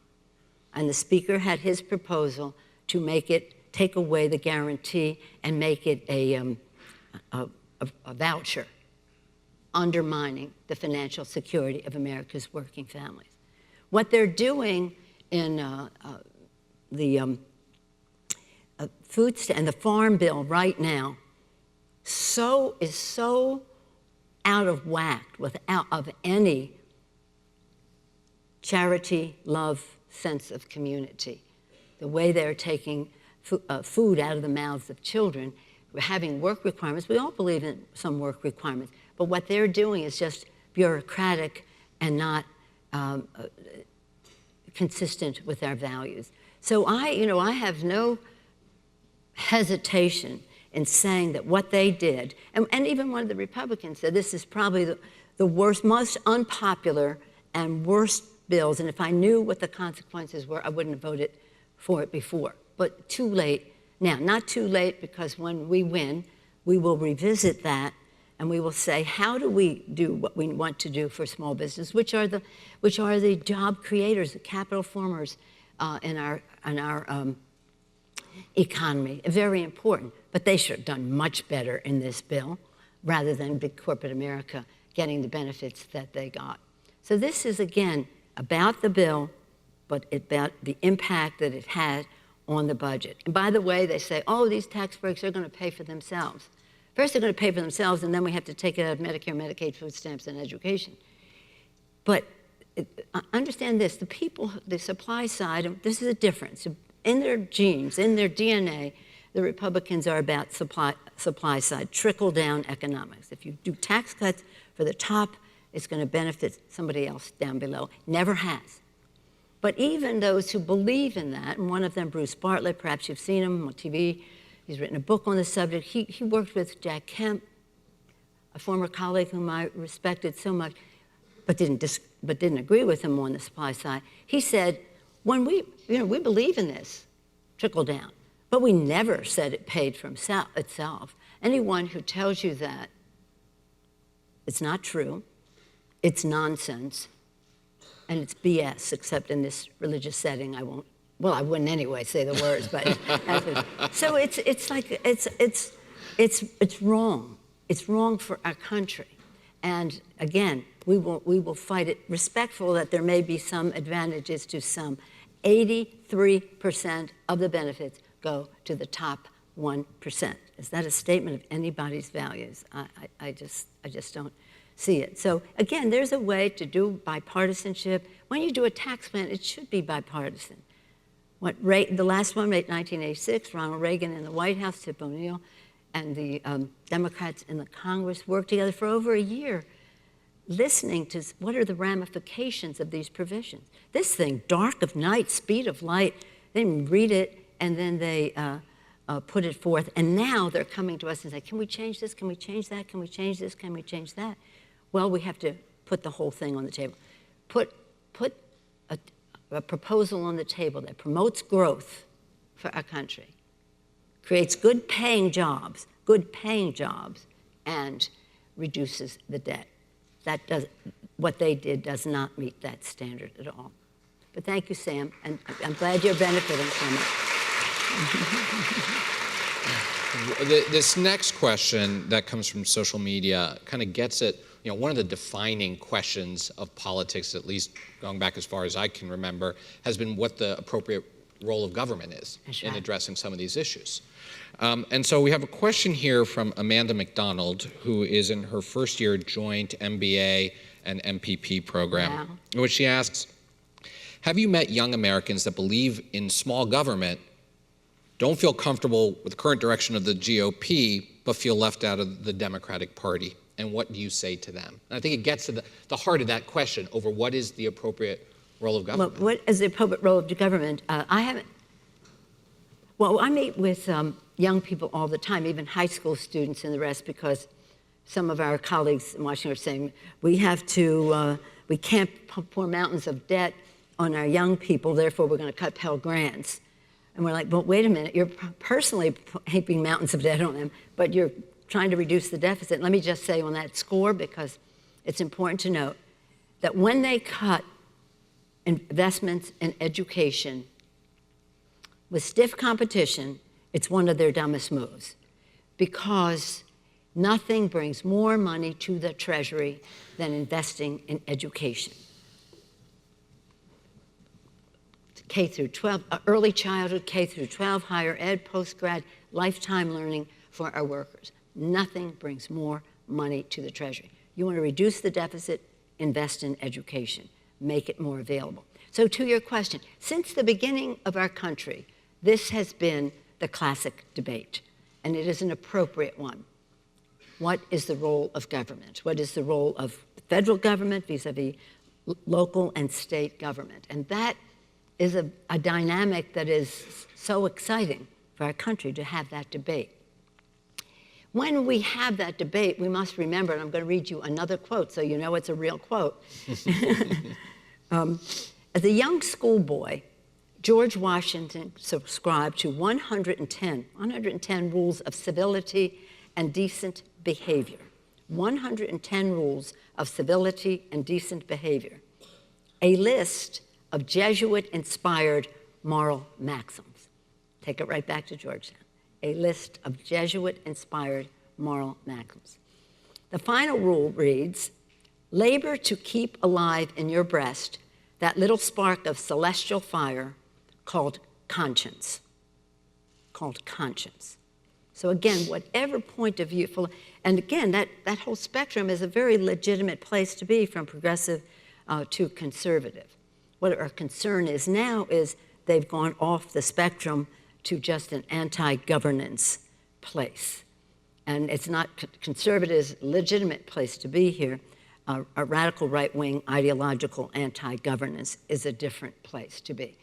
And the speaker had his proposal to make it, take away the guarantee and make it a voucher. undermining the financial security of America's working families. What they're doing in the food and the farm bill right now is so out of whack without of any charity, love, sense of community. The way they're taking food out of the mouths of children, we're having work requirements. We all believe in some work requirements, but what they're doing is just bureaucratic and not consistent with our values. So I have no hesitation in saying that what they did, and even one of the Republicans said this is probably the worst, most unpopular and worst bills, and if I knew what the consequences were, I wouldn't have voted for it before. But too late now. Not too late, because when we win, we will revisit that and we will say, how do we do what we want to do for small business, which are the job creators, the capital formers in our economy. Very important, but they should have done much better in this bill rather than big corporate America getting the benefits that they got. So this is, again, about the bill, but about the impact that it had on the budget. And by the way, they say, oh, these tax breaks are going to pay for themselves. First, they're going to pay for themselves, and then we have to take it out of Medicare, Medicaid, food stamps, and education. But understand this, the people, the supply side, this is a difference. In their genes, in their DNA, the Republicans are about supply side, trickle-down economics. If you do tax cuts for the top, it's going to benefit somebody else down below. Never has. But even those who believe in that, and one of them, Bruce Bartlett, perhaps you've seen him on TV, he's written a book on the subject. He worked with Jack Kemp, a former colleague whom I respected so much, but didn't agree with him on the supply side. He said, when we believe in this trickle down, but we never said it paid for itself. Anyone who tells you that, it's not true, it's nonsense, and it's BS, except in this religious setting. I wouldn't anyway say the words, but so it's wrong. It's wrong for our country. And again, we will fight it, respectful that there may be some advantages to some. 83% of the benefits go to the top 1%. Is that a statement of anybody's values? I just don't see it. So again, there's a way to do bipartisanship. When you do a tax plan, it should be bipartisan. The last one, 1986, Ronald Reagan in the White House, Tip O'Neill, and the Democrats in the Congress worked together for over a year, listening to what are the ramifications of these provisions. This thing, dark of night, speed of light, they didn't read it, and then they put it forth, and now they're coming to us and say, can we change this, can we change that, can we change this, can we change that? Well, we have to put the whole thing on the table. Put a proposal on the table that promotes growth for our country, creates good paying jobs, and reduces the debt. What they did does not meet that standard at all. But thank you, Sam, and I'm glad you're benefiting from it. This next question that comes from social media kind of gets at, one of the defining questions of politics, at least going back as far as I can remember, has been what the appropriate role of government is in addressing some of these issues. And so we have a question here from Amanda McDonald, who is in her first year joint MBA and MPP program, in which she asks, have you met young Americans that believe in small government, don't feel comfortable with the current direction of the GOP, but feel left out of the Democratic Party? And what do you say to them? And I think it gets to the heart of that question over what is the appropriate role of government. Well, what is the appropriate role of government? I meet with young people all the time, even high school students and the rest, because some of our colleagues in Washington are saying we can't pour mountains of debt on our young people, therefore we're going to cut Pell Grants. And we're like, well, wait a minute, you're personally heaping mountains of debt on them, but you're trying to reduce the deficit. Let me just say on that score, because it's important to note that when they cut investments in education with stiff competition, it's one of their dumbest moves, because Nothing brings more money to the Treasury than investing in education. K through 12, early childhood, K through 12, higher ed, post-grad, lifetime learning for our workers. Nothing brings more money to the Treasury. You want to reduce the deficit, invest in education, make it more available. So to your question, since the beginning of our country, this has been the classic debate, and it is an appropriate one. What is the role of government? What is the role of federal government vis-a-vis local and state government? And that is a dynamic that is so exciting for our country to have that debate. When we have that debate, we must remember, and I'm going to read you another quote so you know it's a real quote. As a young schoolboy, George Washington subscribed to 110 rules of civility and decent behavior. 110 rules of civility and decent behavior. A list of Jesuit-inspired moral maxims. Take it right back to Georgetown. A list of Jesuit-inspired moral maxims. The final rule reads, labor to keep alive in your breast that little spark of celestial fire called conscience. Called conscience. So again, whatever point of view, and again, that whole spectrum is a very legitimate place to be from progressive to conservative. What our concern is now is they've gone off the spectrum to just an anti-governance place. And it's not conservatives' legitimate place to be here. A radical right-wing ideological anti-governance is a different place to be.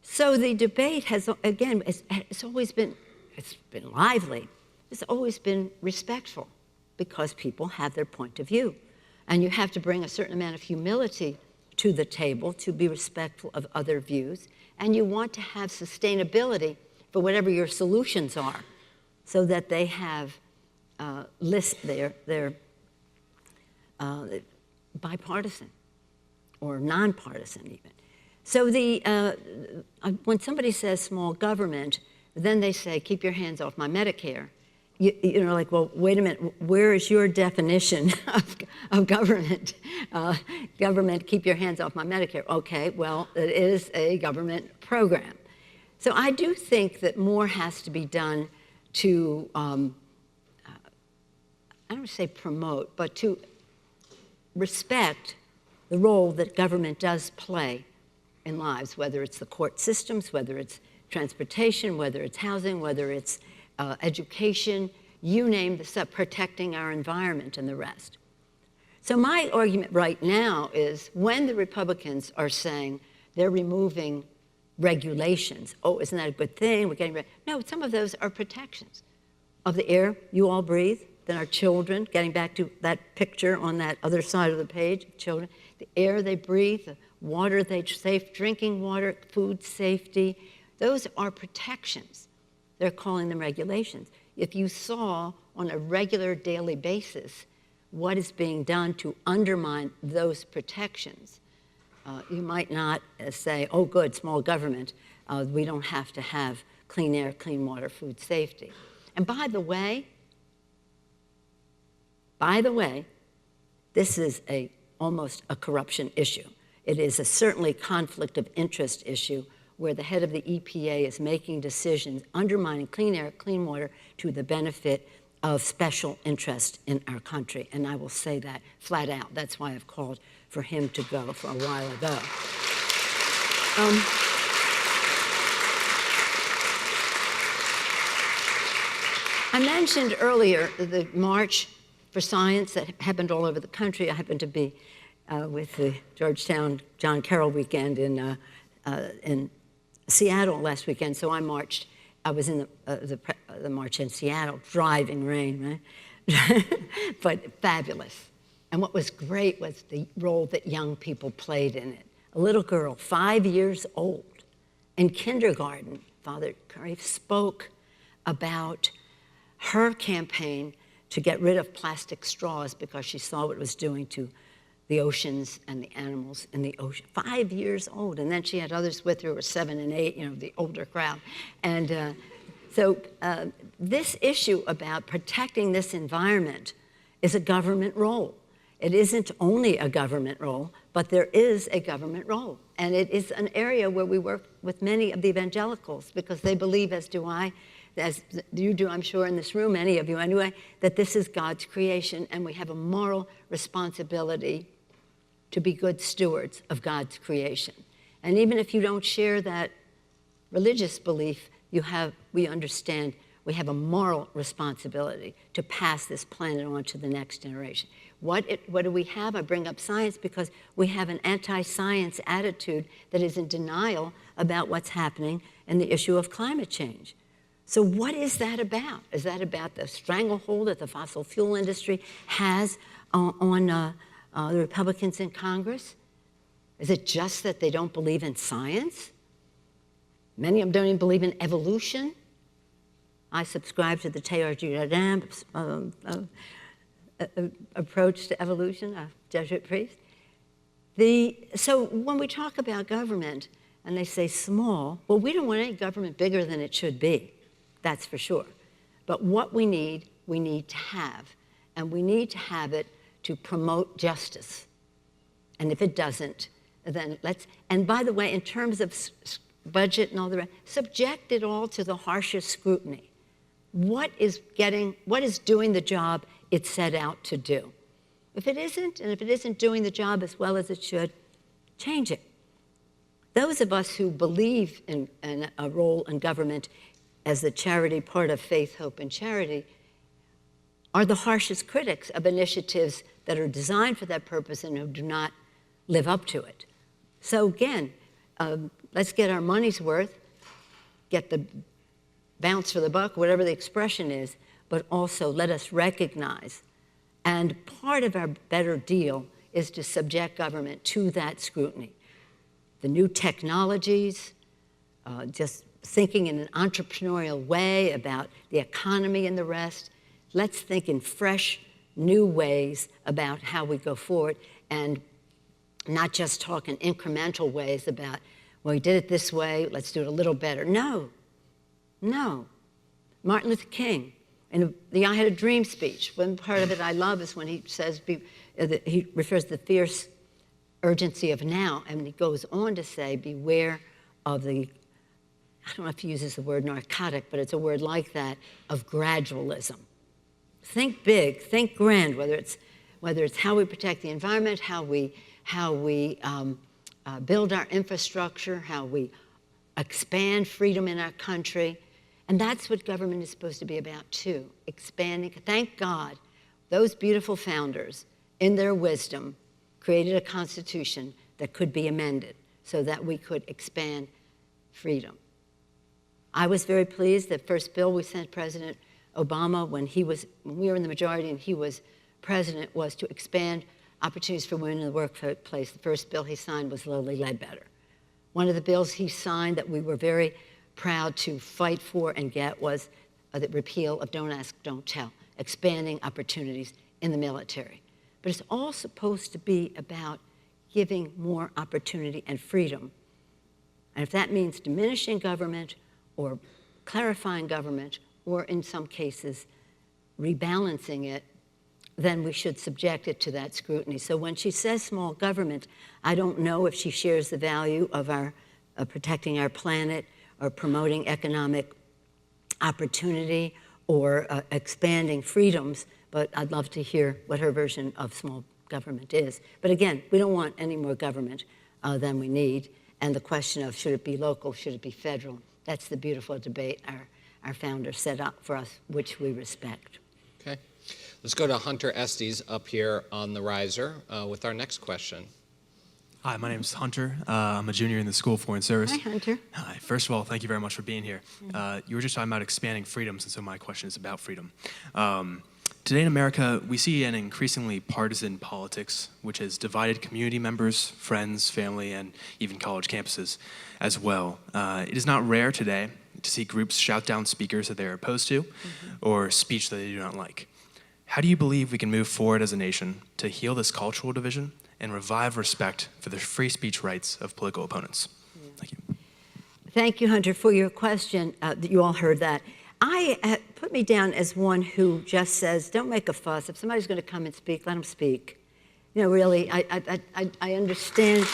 So the debate has, again, it's always been, it's been lively. It's always been respectful because people have their point of view. And you have to bring a certain amount of humility to the table to be respectful of other views. And you want to have sustainability for whatever your solutions are so that they have they're bipartisan or nonpartisan even. So when somebody says small government, then they say, keep your hands off my Medicare. You know, like, well, wait a minute, where is your definition of government? Government, keep your hands off my Medicare. Okay, well, it is a government program. So I do think that more has to be done to, I don't want to say promote, but to respect the role that government does play in lives, whether it's the court systems, whether it's transportation, whether it's housing, whether it's education, you name the stuff, protecting our environment and the rest. So my argument right now is when the Republicans are saying they're removing regulations, oh, isn't that a good thing? We're getting rid. No, some of those are protections of the air you all breathe, then our children, getting back to that picture on that other side of the page, children, the air they breathe, the water they safe, drinking water, food safety, those are protections. They're calling them regulations. If you saw on a regular daily basis what is being done to undermine those protections, you might not say, oh, good, small government, we don't have to have clean air, clean water, food safety. And by the way, this is almost a corruption issue. It is a certainly conflict of interest issue where the head of the EPA is making decisions undermining clean air, clean water to the benefit of special interest in our country. And I will say that flat out. That's why I've called for him to go for a while ago. I mentioned earlier the March for Science that happened all over the country. I happened to be with the Georgetown John Carroll weekend in Seattle last weekend, so I marched. I was in the march in Seattle, driving rain, right? But fabulous. And what was great was the role that young people played in it. A little girl, 5 years old, in kindergarten, Father Curry spoke about her campaign to get rid of plastic straws because she saw what it was doing to the oceans and the animals in the ocean. 5 years old, and then she had others with her who were 7 and 8, you know, the older crowd. And So this issue about protecting this environment is a government role. It isn't only a government role, but there is a government role. And it is an area where we work with many of the evangelicals because they believe, as do I, as you do, I'm sure, in this room, many of you anyway, that this is God's creation and we have a moral responsibility to be good stewards of God's creation. And even if you don't share that religious belief, we understand we have a moral responsibility to pass this planet on to the next generation. What do we have? I bring up science because we have an anti-science attitude that is in denial about what's happening in the issue of climate change. So what is that about? Is that about the stranglehold that the fossil fuel industry has on the Republicans in Congress? Is it just that they don't believe in science? Many of them don't even believe in evolution. I subscribe to the Teilhard de Chardin approach to evolution, a Jesuit priest. So when we talk about government and they say small, well, we don't want any government bigger than it should be, that's for sure. But what we need to have. And we need to have it to promote justice. And if it doesn't, then and by the way, in terms of budget and all the rest, subject it all to the harshest scrutiny. What is doing the job it set out to do? If it isn't, and if it isn't doing the job as well as it should, change it. Those of us who believe in a role in government as the charity part of faith, hope, and charity are the harshest critics of initiatives that are designed for that purpose and who do not live up to it. So again, let's get our money's worth, get the bounce for the buck, whatever the expression is, but also let us recognize. And part of our better deal is to subject government to that scrutiny. The new technologies, just thinking in an entrepreneurial way about the economy and the rest. Let's think in fresh, new ways about how we go forward and not just talk in incremental ways about, well, we did it this way, let's do it a little better. No. Martin Luther King, in the I Had a Dream speech, one part of it I love is when he says, he refers to the fierce urgency of now, and he goes on to say, beware of the, I don't know if he uses the word narcotic, but it's a word like that, of gradualism. Think big, think grand, whether it's how we protect the environment, how we build our infrastructure, how we expand freedom in our country. And that's what government is supposed to be about too, expanding. Thank God, those beautiful founders, in their wisdom, created a constitution that could be amended so that we could expand freedom. I was very pleased that first bill we sent President Obama when we were in the majority and he was president was to expand opportunities for women in the workplace. The first bill he signed was Lowly Ledbetter. One of the bills he signed that we were very proud to fight for and get was the repeal of Don't Ask, Don't Tell, expanding opportunities in the military. But it's all supposed to be about giving more opportunity and freedom. And if that means diminishing government or clarifying government, or in some cases, rebalancing it, then we should subject it to that scrutiny. So when she says small government, I don't know if she shares the value of our protecting our planet or promoting economic opportunity or expanding freedoms, but I'd love to hear what her version of small government is. But again, we don't want any more government than we need. And the question of should it be local, should it be federal, that's the beautiful debate our founders set up for us, which we respect. Okay. Let's go to Hunter Estes up here on the riser with our next question. Hi, my name is Hunter. I'm a junior in the School of Foreign Service. Hi, Hunter. Hi. First of all, thank you very much for being here. You were just talking about expanding freedoms, and so my question is about freedom. Today in America, we see an increasingly partisan politics, which has divided community members, friends, family, and even college campuses as well. It is not rare today to see groups shout down speakers that they are opposed to, or speech that they do not like. How do you believe we can move forward as a nation to heal this cultural division and revive respect for the free speech rights of political opponents? Thank you. Thank you, Hunter, for your question. You all heard that. put me down as one who just says, don't make a fuss. If somebody's going to come and speak, let them speak. You know, really, I understand.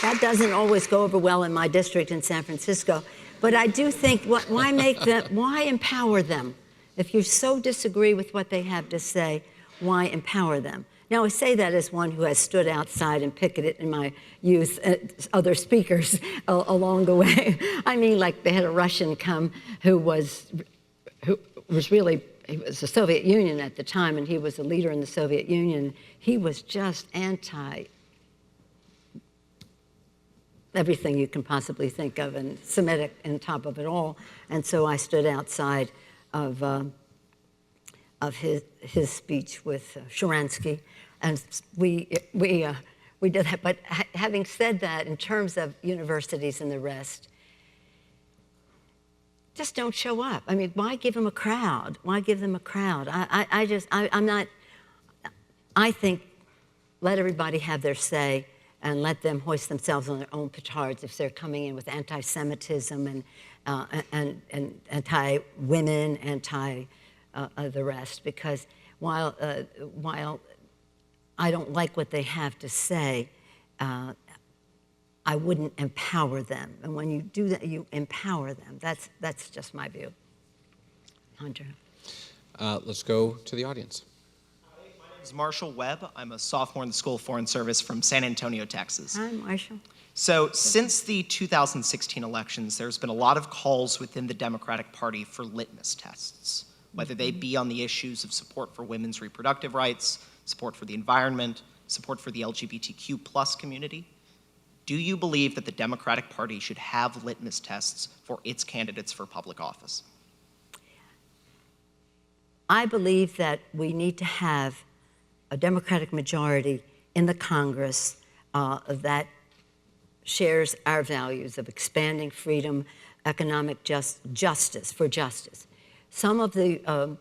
That doesn't always go over well in my district in San Francisco. But I do think, why empower them? If you so disagree with what they have to say, why empower them? Now, I say that as one who has stood outside and picketed in my youth, other speakers along the way. I mean, like they had a Russian come who was really, he was the Soviet Union at the time, and he was a leader in the Soviet Union. He was just anti everything you can possibly think of, and Semitic on top of it all. And so I stood outside of his speech with Sharansky, and we did that. But having said that, in terms of universities and the rest, just don't show up. I mean, why give them a crowd? Why give them a crowd? I think let everybody have their say and let them hoist themselves on their own petards if they're coming in with anti-Semitism and anti-women, the rest. Because while I don't like what they have to say, I wouldn't empower them. And when you do that, you empower them. That's just my view. Hunter. Let's go to the audience. My name is Marshall Webb. I'm a sophomore in the School of Foreign Service from San Antonio, Texas. Hi, Marshall. So since the 2016 elections, there's been a lot of calls within the Democratic Party for litmus tests, whether they be on the issues of support for women's reproductive rights, support for the environment, support for the LGBTQ+ community. Do you believe that the Democratic Party should have litmus tests for its candidates for public office? I believe that we need to have a Democratic majority in the Congress that shares our values of expanding freedom, economic justice. Some of the,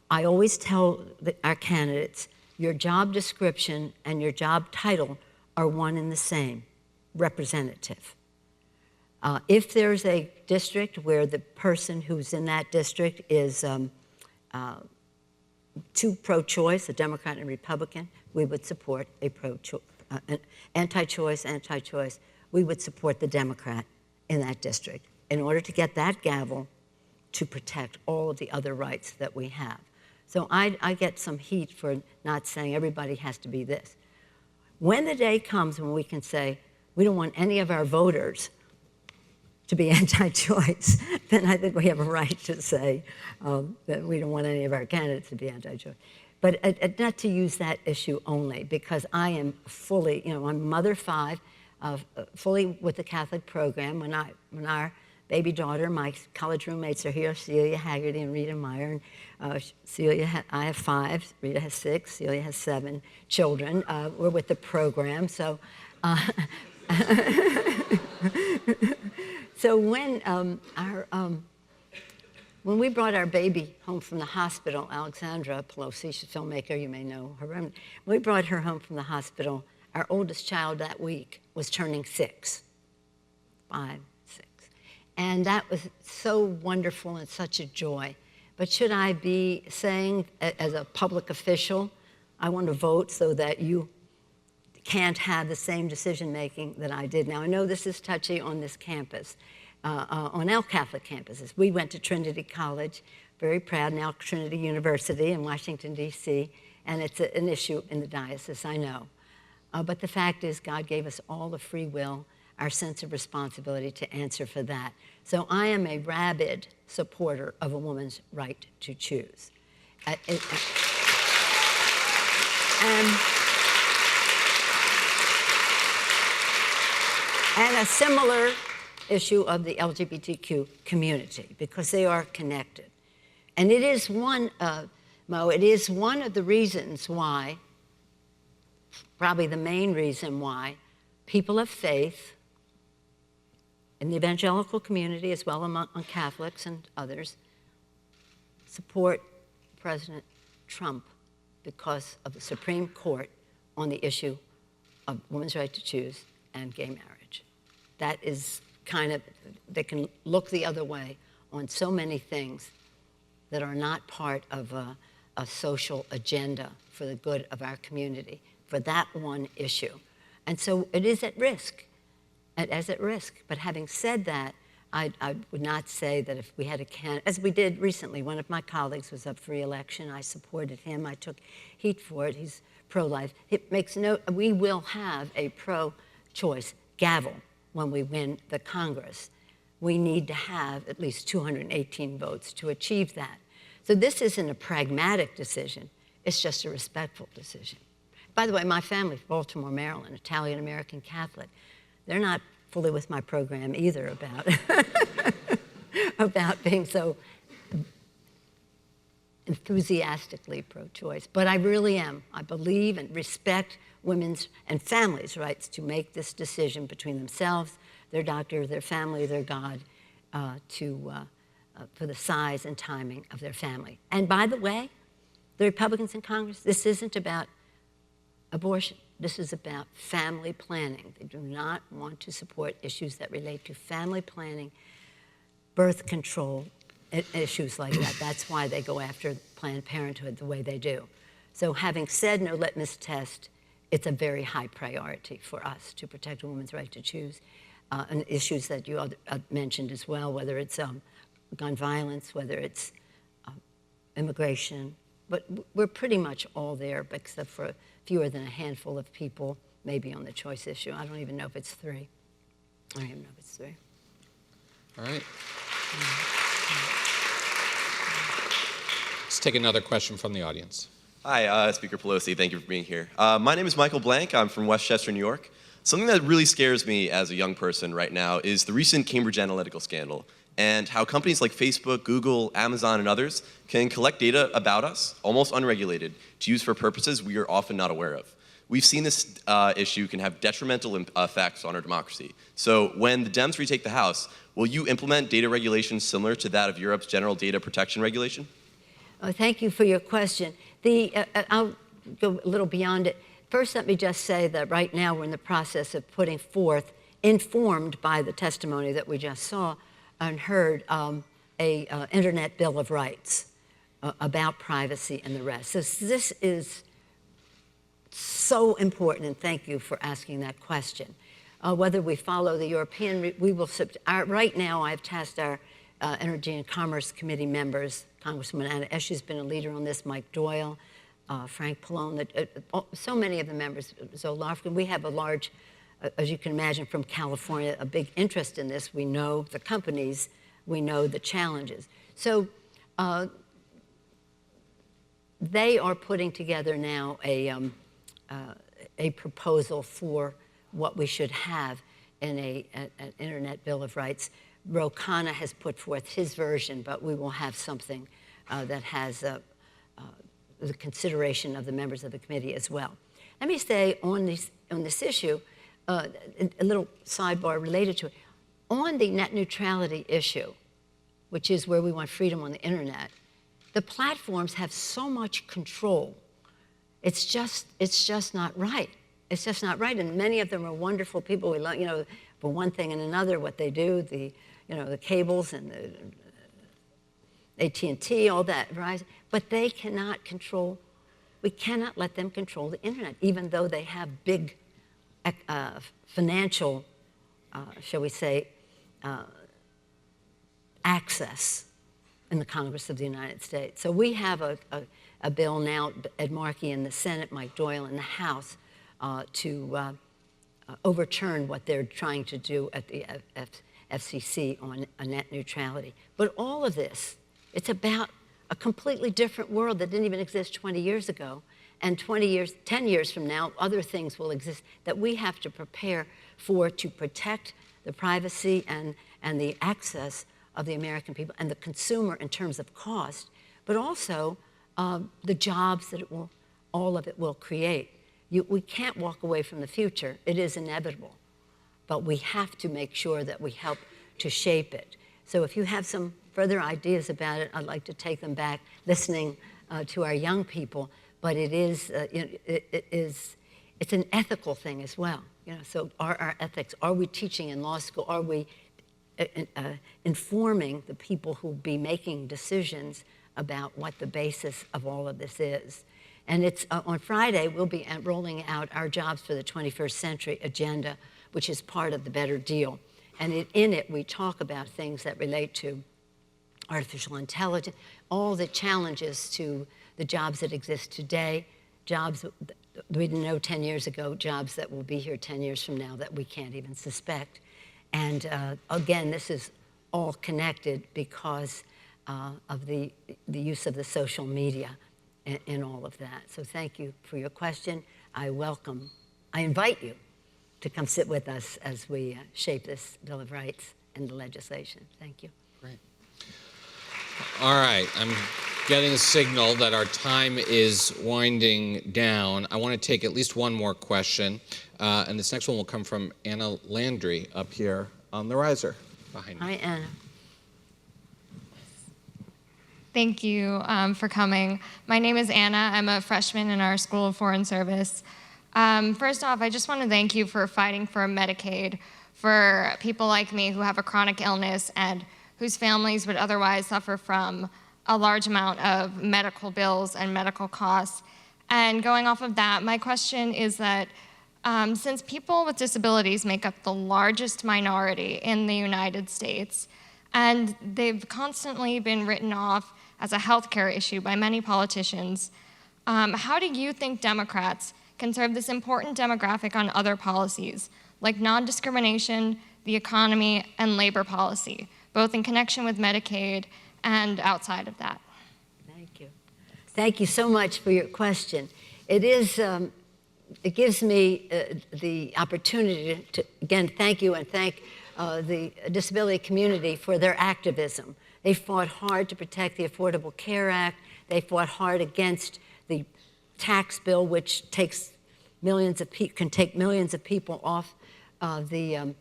I always tell our candidates, your job description and your job title are one and the same, representative. If there's a district where the person who's in that district is too pro-choice, a Democrat and a Republican, we would support a anti-choice. We would support the Democrat in that district in order to get that gavel to protect all of the other rights that we have. So I get some heat for not saying everybody has to be this. When the day comes when we can say we don't want any of our voters to be anti-choice, then I think we have a right to say that we don't want any of our candidates to be anti-choice. But not to use that issue only, because I am fully, I'm a mother of 5, fully with the Catholic program. When our baby daughter, my college roommates are here, Celia Haggerty and Rita Meyer. And I have 5, Rita has 6, Celia has 7 children. We're with the program, so. So when we brought our baby home from the hospital, Alexandra Pelosi, she's a filmmaker, you may know her. When we brought her home from the hospital, our oldest child that week was turning 6, 5, 6. And that was so wonderful and such a joy. But should I be saying, as a public official, I want to vote so that you can't have the same decision-making that I did? Now, I know this is touchy on this campus, on our Catholic campuses. We went to Trinity College, very proud, now Trinity University in Washington, D.C., and it's an issue in the diocese, I know. But the fact is, God gave us all the free will, our sense of responsibility to answer for that. So I am a rabid supporter of a woman's right to choose. And a similar issue of the LGBTQ community, because they are connected. And it is one, Mo, it is one of the reasons why, probably the main reason why, people of faith in the evangelical community, as well among Catholics and others, support President Trump because of the Supreme Court on the issue of women's right to choose and gay marriage. that is that can look the other way on so many things that are not part of a social agenda for the good of our community, for that one issue. And so it is at risk, at risk. But having said that, I would not say that if we had a candidate, as we did recently, one of my colleagues was up for re-election. I supported him. I took heat for it. He's pro-life. We will have a pro-choice gavel when we win the Congress. We need to have at least 218 votes to achieve that. So this isn't a pragmatic decision. It's just a respectful decision. By the way, my family, Baltimore, Maryland, Italian-American Catholic, they're not fully with my program either about, about being so enthusiastically pro-choice. But I really am. I believe and respect women's and families' rights to make this decision between themselves, their doctor, their family, their God, for the size and timing of their family. And by the way, the Republicans in Congress, this isn't about abortion. This is about family planning. They do not want to support issues that relate to family planning, birth control, issues like that. That's why they go after Planned Parenthood the way they do. So having said no litmus test, it's a very high priority for us to protect a woman's right to choose. And issues that you mentioned as well, whether it's gun violence, whether it's immigration. But we're pretty much all there, except for fewer than a handful of people, maybe on the choice issue. I don't even know if it's 3. I don't even know if it's 3. All right. Let's take another question from the audience. Hi, Speaker Pelosi. Thank you for being here. My name is Michael Blank. I'm from Westchester, New York. Something that really scares me as a young person right now is the recent Cambridge Analytica scandal and how companies like Facebook, Google, Amazon, and others can collect data about us, almost unregulated, to use for purposes we are often not aware of. We've seen this issue can have detrimental effects on our democracy. So when the Dems retake the House, will you implement data regulations similar to that of Europe's General Data Protection Regulation? Oh, thank you for your question. I'll go a little beyond it. First, let me just say that right now we're in the process of putting forth, informed by the testimony that we just saw and heard, a Internet Bill of Rights about privacy and the rest. So this is so important, and thank you for asking that question. Whether we follow the European, right now I've tasked our Energy and Commerce Committee members, Congresswoman Anna Esh's been a leader on this, Mike Doyle, Frank Pallone, so many of the members, Zoe Lofgren. We have a large, as you can imagine, from California, a big interest in this. We know the companies, we know the challenges. So they are putting together now a proposal for what we should have in an Internet Bill of Rights. Ro Khanna has put forth his version, but we will have something that has the consideration of the members of the committee as well. Let me say on this issue, a little sidebar related to it. On the net neutrality issue, which is where we want freedom on the internet, the platforms have so much control. It's just not right. It's just not right. And many of them are wonderful people. We love, for one thing and another, what they do, the cables and the AT&T, all that, Verizon, but they cannot control, we cannot let them control the internet, even though they have big financial, shall we say, access in the Congress of the United States. So we have a bill now, Ed Markey in the Senate, Mike Doyle in the House, to overturn what they're trying to do at the FCC on net neutrality. But all of this, it's about a completely different world that didn't even exist 20 years ago. And 10 years from now, other things will exist that we have to prepare for to protect the privacy and the access of the American people and the consumer in terms of cost, but also the jobs that all of it will create. We can't walk away from the future. It is inevitable. But we have to make sure that we help to shape it. So if you have some further ideas about it, I'd like to take them back, listening to our young people. But it's an ethical thing as well. So are our ethics, are we teaching in law school? Are we informing the people who will be making decisions about what the basis of all of this is? And it's on Friday, we'll be rolling out our Jobs for the 21st Century agenda, which is part of the Better Deal. And in it, we talk about things that relate to artificial intelligence, all the challenges to the jobs that exist today, jobs we didn't know 10 years ago, jobs that will be here 10 years from now that we can't even suspect. And again, this is all connected because of the use of the social media in all of that. So thank you for your question. I invite you to come sit with us as we shape this Bill of Rights and the legislation. Thank you. Great. All right, I'm getting a signal that our time is winding down. I want to take at least one more question, and this next one will come from Anna Landry up here on the riser behind me. Hi, Anna. Thank you for coming. My name is Anna. I'm a freshman in our School of Foreign Service. First off, I just want to thank you for fighting for Medicaid for people like me who have a chronic illness and whose families would otherwise suffer from a large amount of medical bills and medical costs. And going off of that, my question is that since people with disabilities make up the largest minority in the United States, and they've constantly been written off as a healthcare issue by many politicians, how do you think Democrats can serve this important demographic on other policies, like non-discrimination, the economy, and labor policy, both in connection with Medicaid and outside of that? Thank you. Thank you so much for your question. It gives me the opportunity to, again, thank you and thank the disability community for their activism. They fought hard to protect the Affordable Care Act. They fought hard against the tax bill, which takes can take millions of people off the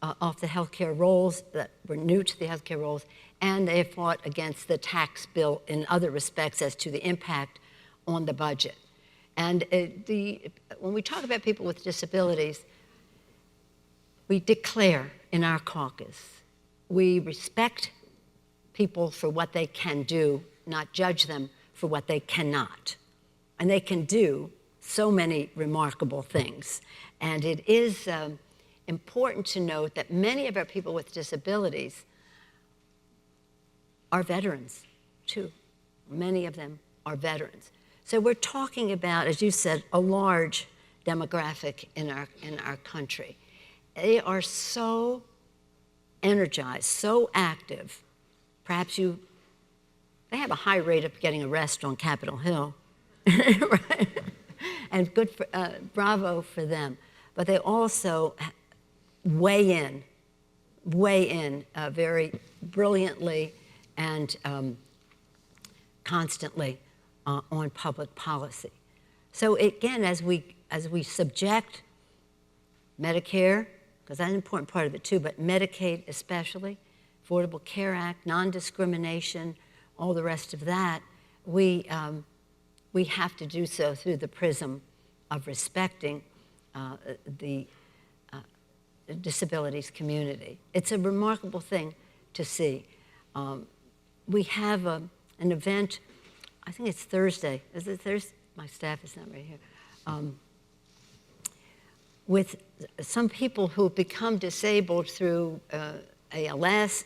healthcare rolls that were new to the healthcare rolls, and they fought against the tax bill in other respects as to the impact on the budget. And when we talk about people with disabilities, we declare in our caucus, we respect people for what they can do, not judge them for what they cannot. And they can do so many remarkable things. And it is important to note that many of our people with disabilities are veterans, too. Many of them are veterans. So we're talking about, as you said, a large demographic in our country. They are so energized, so active. Perhaps they have a high rate of getting arrested on Capitol Hill, right? And good for, bravo for them. But they also weigh in very brilliantly and constantly on public policy. So again, as we subject Medicare, because that's an important part of it too, but Medicaid especially, Affordable Care Act, non-discrimination, all the rest of that, we have to do so through the prism of respecting the disabilities community. It's a remarkable thing to see. We have an event, I think it's Thursday. Is it Thursday? My staff is not right here. With some people who become disabled through ALS,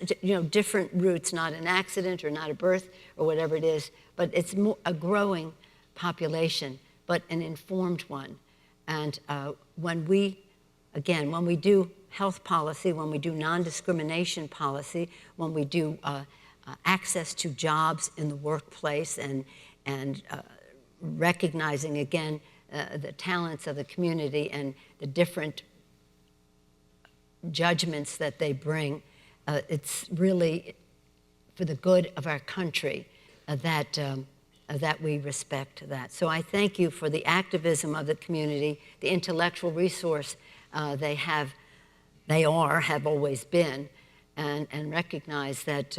different routes, not an accident or not a birth or whatever it is, but it's a growing population, but an informed one. And when we do health policy, when we do non-discrimination policy, when we do access to jobs in the workplace and recognizing, again, the talents of the community and the different judgments that they bring, it's really for the good of our country that we respect that. So I thank you for the activism of the community, the intellectual resource have always been, and recognize that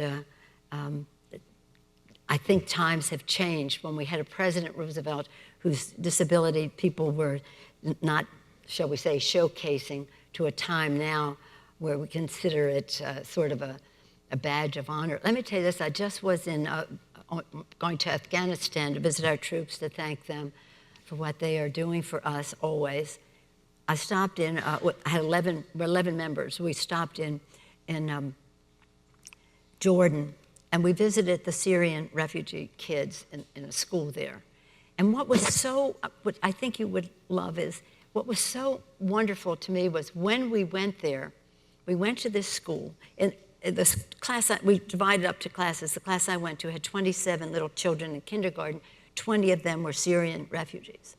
I think times have changed. When we had a President Roosevelt whose disability people were not shall we say, showcasing to a time now where we consider it sort of a badge of honor. Let me tell you this, I just was going to Afghanistan to visit our troops, to thank them for what they are doing for us always. I stopped in, I had 11 members. We stopped in Jordan, and we visited the Syrian refugee kids in a school there. And what I think you would love is, what was so wonderful to me was when we went there, we went to this school, and this class, we divided up to classes. The class I went to had 27 little children in kindergarten. 20 of them were Syrian refugees.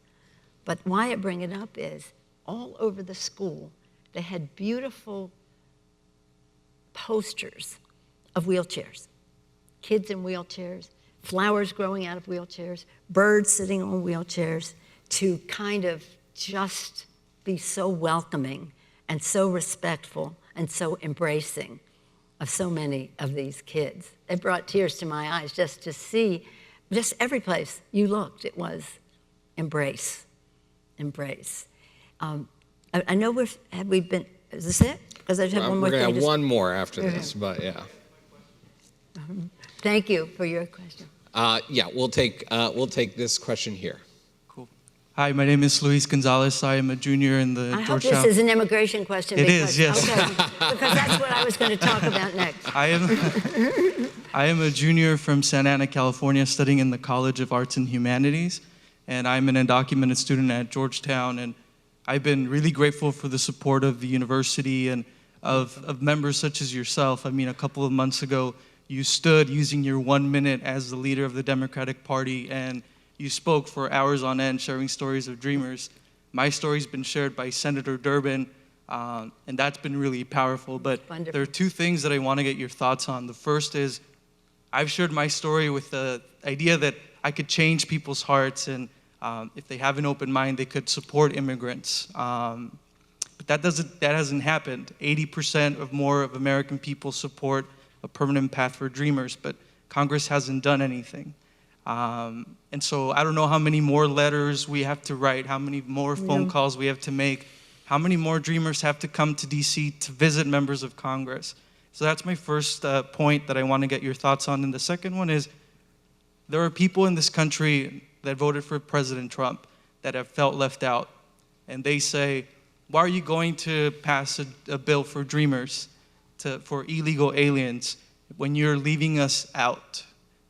But why I bring it up is, all over the school, they had beautiful posters of wheelchairs. Kids in wheelchairs, flowers growing out of wheelchairs, birds sitting on wheelchairs, to kind of just be so welcoming and so respectful and so embracing of so many of these kids. It brought tears to my eyes just to see, just every place you looked, it was embrace, embrace. I know have we been, is this it? Because I just have one more We're thing. going to have one more after this, but yeah. Thank you for your question. Yeah, we'll take this question here. Cool. Hi, my name is Luis Gonzalez. I am a junior in the I hope Georgetown. this is an immigration question. It is, yes. Okay, because that's what I was going to talk about next. I am a junior from Santa Ana, California, studying in the College of Arts and Humanities, and I'm an undocumented student at Georgetown, and I've been really grateful for the support of the university and of members such as yourself. I mean, a couple of months ago, you stood using your 1 minute as the leader of the Democratic Party, and you spoke for hours on end, sharing stories of dreamers. My story's been shared by Senator Durbin, and that's been really powerful. But Wonderful. there are two things that I want to get your thoughts on. The first is, I've shared my story with the idea that I could change people's hearts, and if they have an open mind, they could support immigrants. But that hasn't happened. 80% of more of American people support a permanent path for dreamers, but Congress hasn't done anything. And so I don't know how many more letters we have to write, how many more phone calls we have to make, how many more dreamers have to come to DC to visit members of Congress. So that's my first point that I want to get your thoughts on. And the second one is, there are people in this country that voted for President Trump that have felt left out. And they say, why are you going to pass a bill for dreamers, for illegal aliens, when you're leaving us out?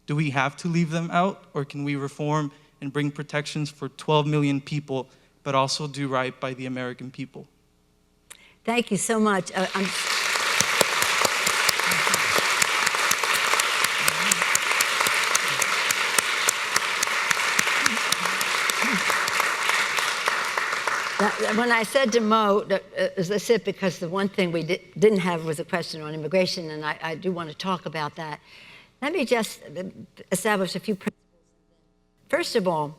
Do we have to leave them out, or can we reform and bring protections for 12 million people, but also do right by the American people? Thank you so much. When I said to Mo, as I said, because the one thing we didn't have was a question on immigration, and I do want to talk about that. Let me just establish a few principles. First of all,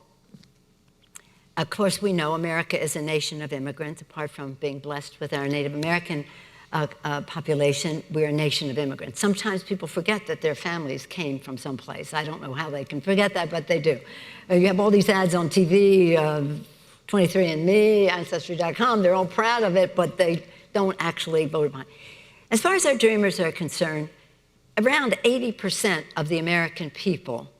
of course, we know America is a nation of immigrants. Apart from being blessed with our Native American population, we're a nation of immigrants. Sometimes people forget that their families came from someplace. I don't know how they can forget that, but they do. You have all these ads on TV, 23andMe, Ancestry.com, they're all proud of it, but they don't actually vote upon it. As far as our dreamers are concerned, around 80% of the American people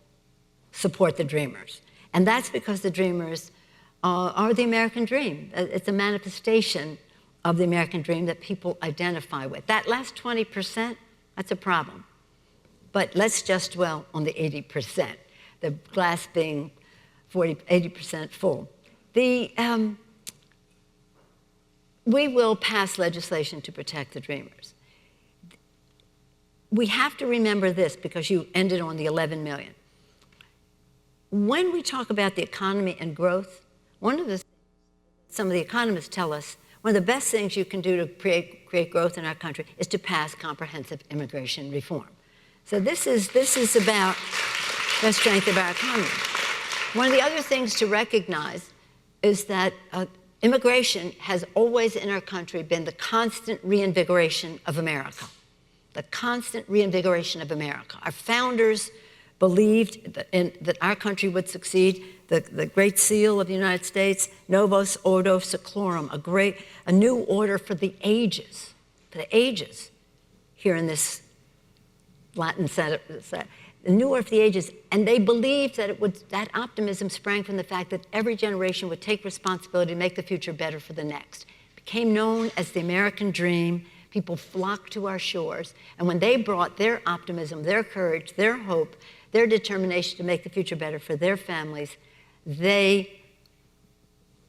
support the dreamers. And that's because the dreamers are the American dream. It's a manifestation of the American dream that people identify with. That last 20%, that's a problem. But let's just dwell on the 80%, the glass being 80% full. We will pass legislation to protect the dreamers. We have to remember this, because you ended on the 11 million. When we talk about the economy and growth, one of the things some of the economists tell us, one of the best things you can do to create growth in our country is to pass comprehensive immigration reform. So this is about the strength of our economy. One of the other things to recognize is that immigration has always in our country been the constant reinvigoration of America. The constant reinvigoration of America. Our founders believed that our country would succeed. the Great Seal of the United States, Novus Ordo Seclorum, a new order for the ages, here in this Latin set, the new order for the ages. And they believed that that optimism sprang from the fact that every generation would take responsibility to make the future better for the next. It became known as the American dream. People flocked to our shores, and when they brought their optimism, their courage, their hope, their determination to make the future better for their families, they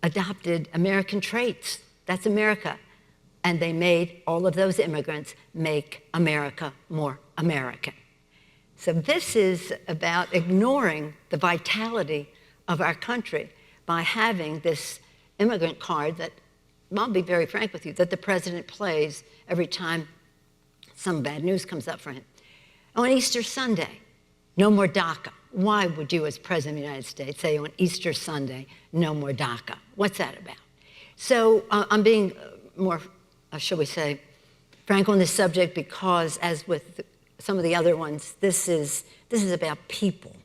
adopted American traits. That's America. And they made all of those immigrants make America more American. So this is about ignoring the vitality of our country by having this immigrant card that, well, I'll be very frank with you, that the president plays every time some bad news comes up for him. On Easter Sunday, no more DACA. Why would you, as President of the United States, say on Easter Sunday, no more DACA? What's that about? So I'm being more, shall we say, frank on this subject because, as with some of the other ones, this is about people.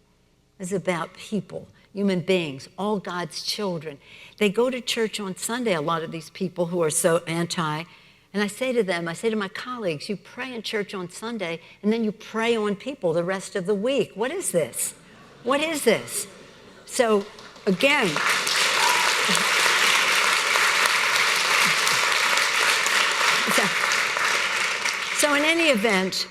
This is about people, human beings, all God's children. They go to church on Sunday, a lot of these people who are so anti. And I say to my colleagues, you pray in church on Sunday, and then you pray on people the rest of the week. What is this? What is this? So, again, so in any event,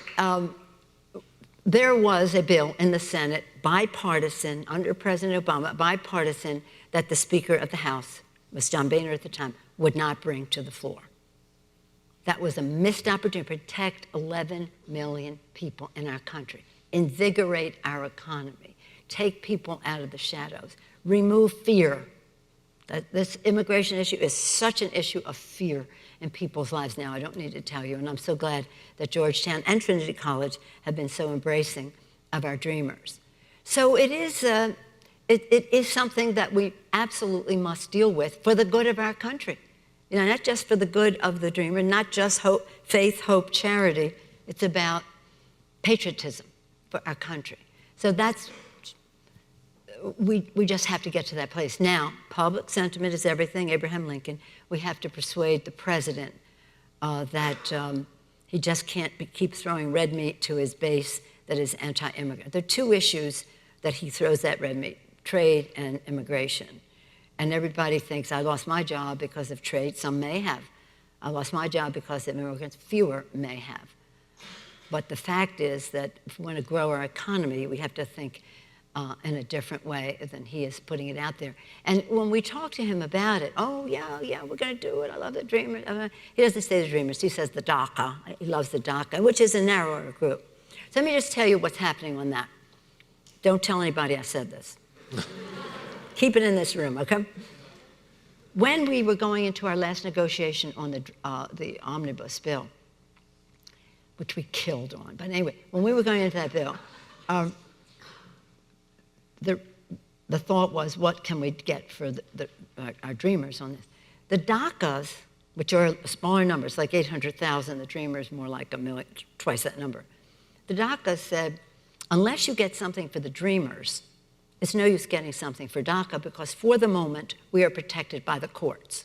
there was a bill in the Senate, bipartisan, under President Obama, bipartisan, that the Speaker of the House, was John Boehner at the time, would not bring to the floor. That was a missed opportunity to protect 11 million people in our country, invigorate our economy, take people out of the shadows, remove fear. This immigration issue is such an issue of fear in people's lives now. I don't need to tell you, and I'm so glad that Georgetown and Trinity College have been so embracing of our dreamers. So it is something that we absolutely must deal with for the good of our country. You know, not just for the good of the dreamer, not just hope, faith, hope, charity. It's about patriotism for our country. So that's, we just have to get to that place. Now, public sentiment is everything. Abraham Lincoln, we have to persuade the president that he just can't keep throwing red meat to his base that is anti-immigrant. There are two issues that he throws that red meat: trade and immigration. And everybody thinks, I lost my job because of trade. Some may have. I lost my job because of immigrants. Fewer may have. But the fact is that if we want to grow our economy, we have to think in a different way than he is putting it out there. And when we talk to him about it, oh, yeah, we're going to do it. I love the Dreamers. He doesn't say the Dreamers. He says the DACA. He loves the DACA, which is a narrower group. So let me just tell you what's happening on that. Don't tell anybody I said this. Keep it in this room, okay? When we were going into our last negotiation on the omnibus bill, which we killed on, but anyway, when we were going into that bill, the thought was, what can we get for our dreamers on this? The DACAs, which are smaller numbers, like 800,000, the dreamers more like a million, twice that number. The DACAs said, unless you get something for the dreamers, it's no use getting something for DACA, because for the moment, we are protected by the courts.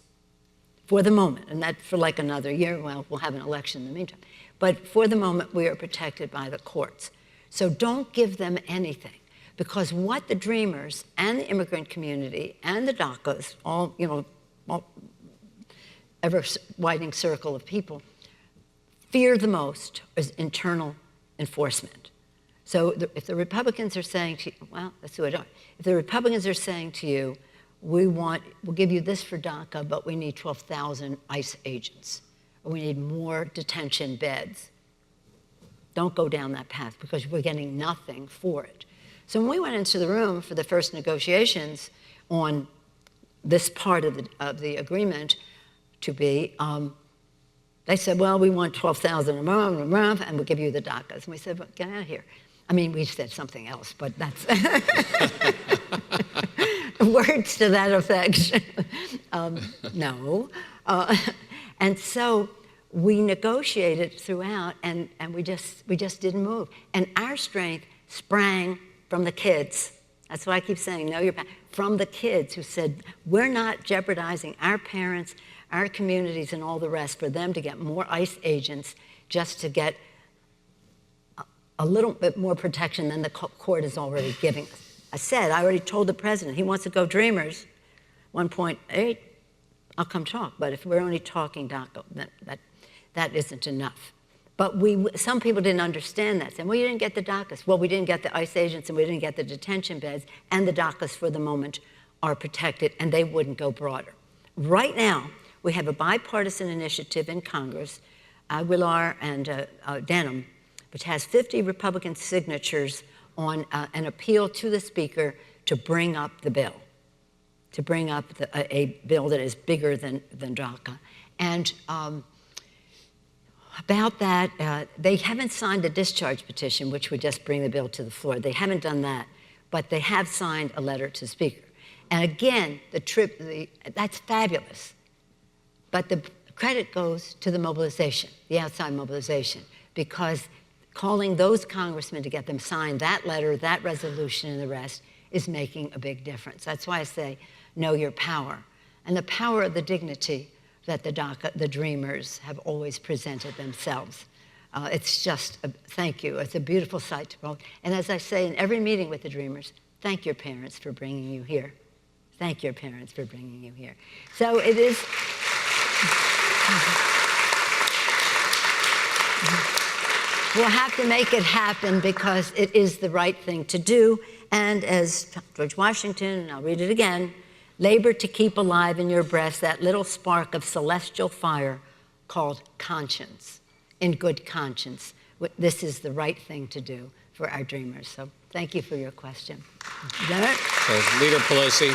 For the moment, and that for like another year. Well, we'll have an election in the meantime. But for the moment, we are protected by the courts. So don't give them anything, because what the dreamers and the immigrant community and the DACAs, all, ever-widening circle of people, fear the most is internal enforcement. So if the Republicans are saying to you, well, that's who I don't. If the Republicans are saying to you, we'll give you this for DACA, but we need 12,000 ICE agents, or we need more detention beds, don't go down that path, because we're getting nothing for it. So when we went into the room for the first negotiations on this part of the agreement to be, they said, well, we want 12,000 a month, and we'll give you the DACAs. And we said, well, get out of here. I mean, we said something else, but that's words to that effect. No. And so we negotiated throughout, and we just didn't move. And our strength sprang from the kids. That's what I keep saying, know your from the kids who said, we're not jeopardizing our parents, our communities, and all the rest for them to get more ICE agents just to get a little bit more protection than the court is already giving us. I already told the president, he wants to go Dreamers, 1.8, I'll come talk. But if we're only talking DACA, that isn't enough. But some people didn't understand that. Saying, well, you didn't get the DACAs. Well, we didn't get the ICE agents, and we didn't get the detention beds, and the DACAs for the moment are protected, and they wouldn't go broader. Right now, we have a bipartisan initiative in Congress, Aguilar and Denham, which has 50 Republican signatures on an appeal to the Speaker to bring up the bill, to bring up a bill that is bigger than DACA. And about that, they haven't signed a discharge petition, which would just bring the bill to the floor. They haven't done that, but they have signed a letter to the Speaker. And again, that's fabulous. But the credit goes to the mobilization, the outside mobilization, because calling those congressmen to get them signed that letter, that resolution, and the rest is making a big difference. That's why I say, know your power. And the power of the dignity that the Dreamers have always presented themselves. It's just, thank you. It's a beautiful sight to behold. And as I say in every meeting with the Dreamers, thank your parents for bringing you here. Thank your parents for bringing you here. So it is. We'll have to make it happen because it is the right thing to do. And as George Washington, and I'll read it again, labor to keep alive in your breast that little spark of celestial fire called conscience, in good conscience. This is the right thing to do for our Dreamers. So thank you for your question. So Leader Pelosi,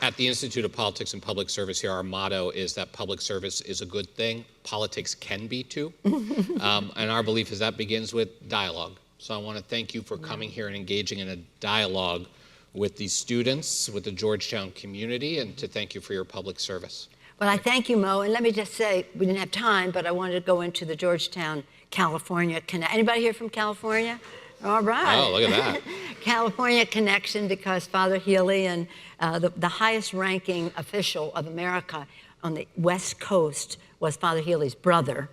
at the Institute of Politics and Public Service here, our motto is that public service is a good thing. Politics can be too. And our belief is that begins with dialogue. So I want to thank you for coming here and engaging in a dialogue with these students, with the Georgetown community, and to thank you for your public service. Well, I thank you, Mo. And let me just say, we didn't have time, but I wanted to go into the Georgetown, California connection. Anybody here from California? All right. Oh, look at that. California connection, because Father Healy and the highest ranking official of America on the West Coast was Father Healy's brother.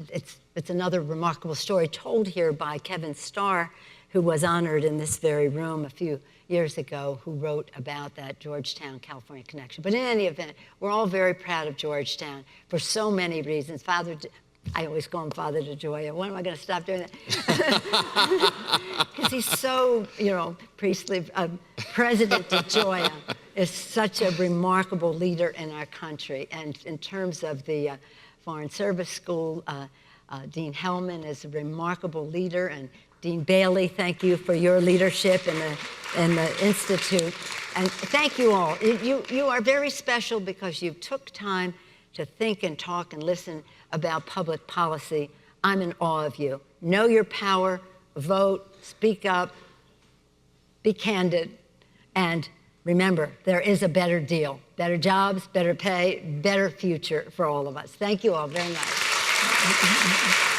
It's another remarkable story told here by Kevin Starr, who was honored in this very room a few years ago, who wrote about that Georgetown, California connection. But in any event, we're all very proud of Georgetown for so many reasons. I always call him Father DeGioia. When am I going to stop doing that? Because he's so, priestly. President DeGioia is such a remarkable leader in our country. And in terms of the Foreign Service School, Dean Hellman is a remarkable leader, and Dean Bailey, thank you for your leadership in the Institute. And thank you all. You are very special because you took time to think and talk and listen about public policy. I'm in awe of you. Know your power, vote, speak up, be candid, and remember, there is a better deal. Better jobs, better pay, better future for all of us. Thank you all very much.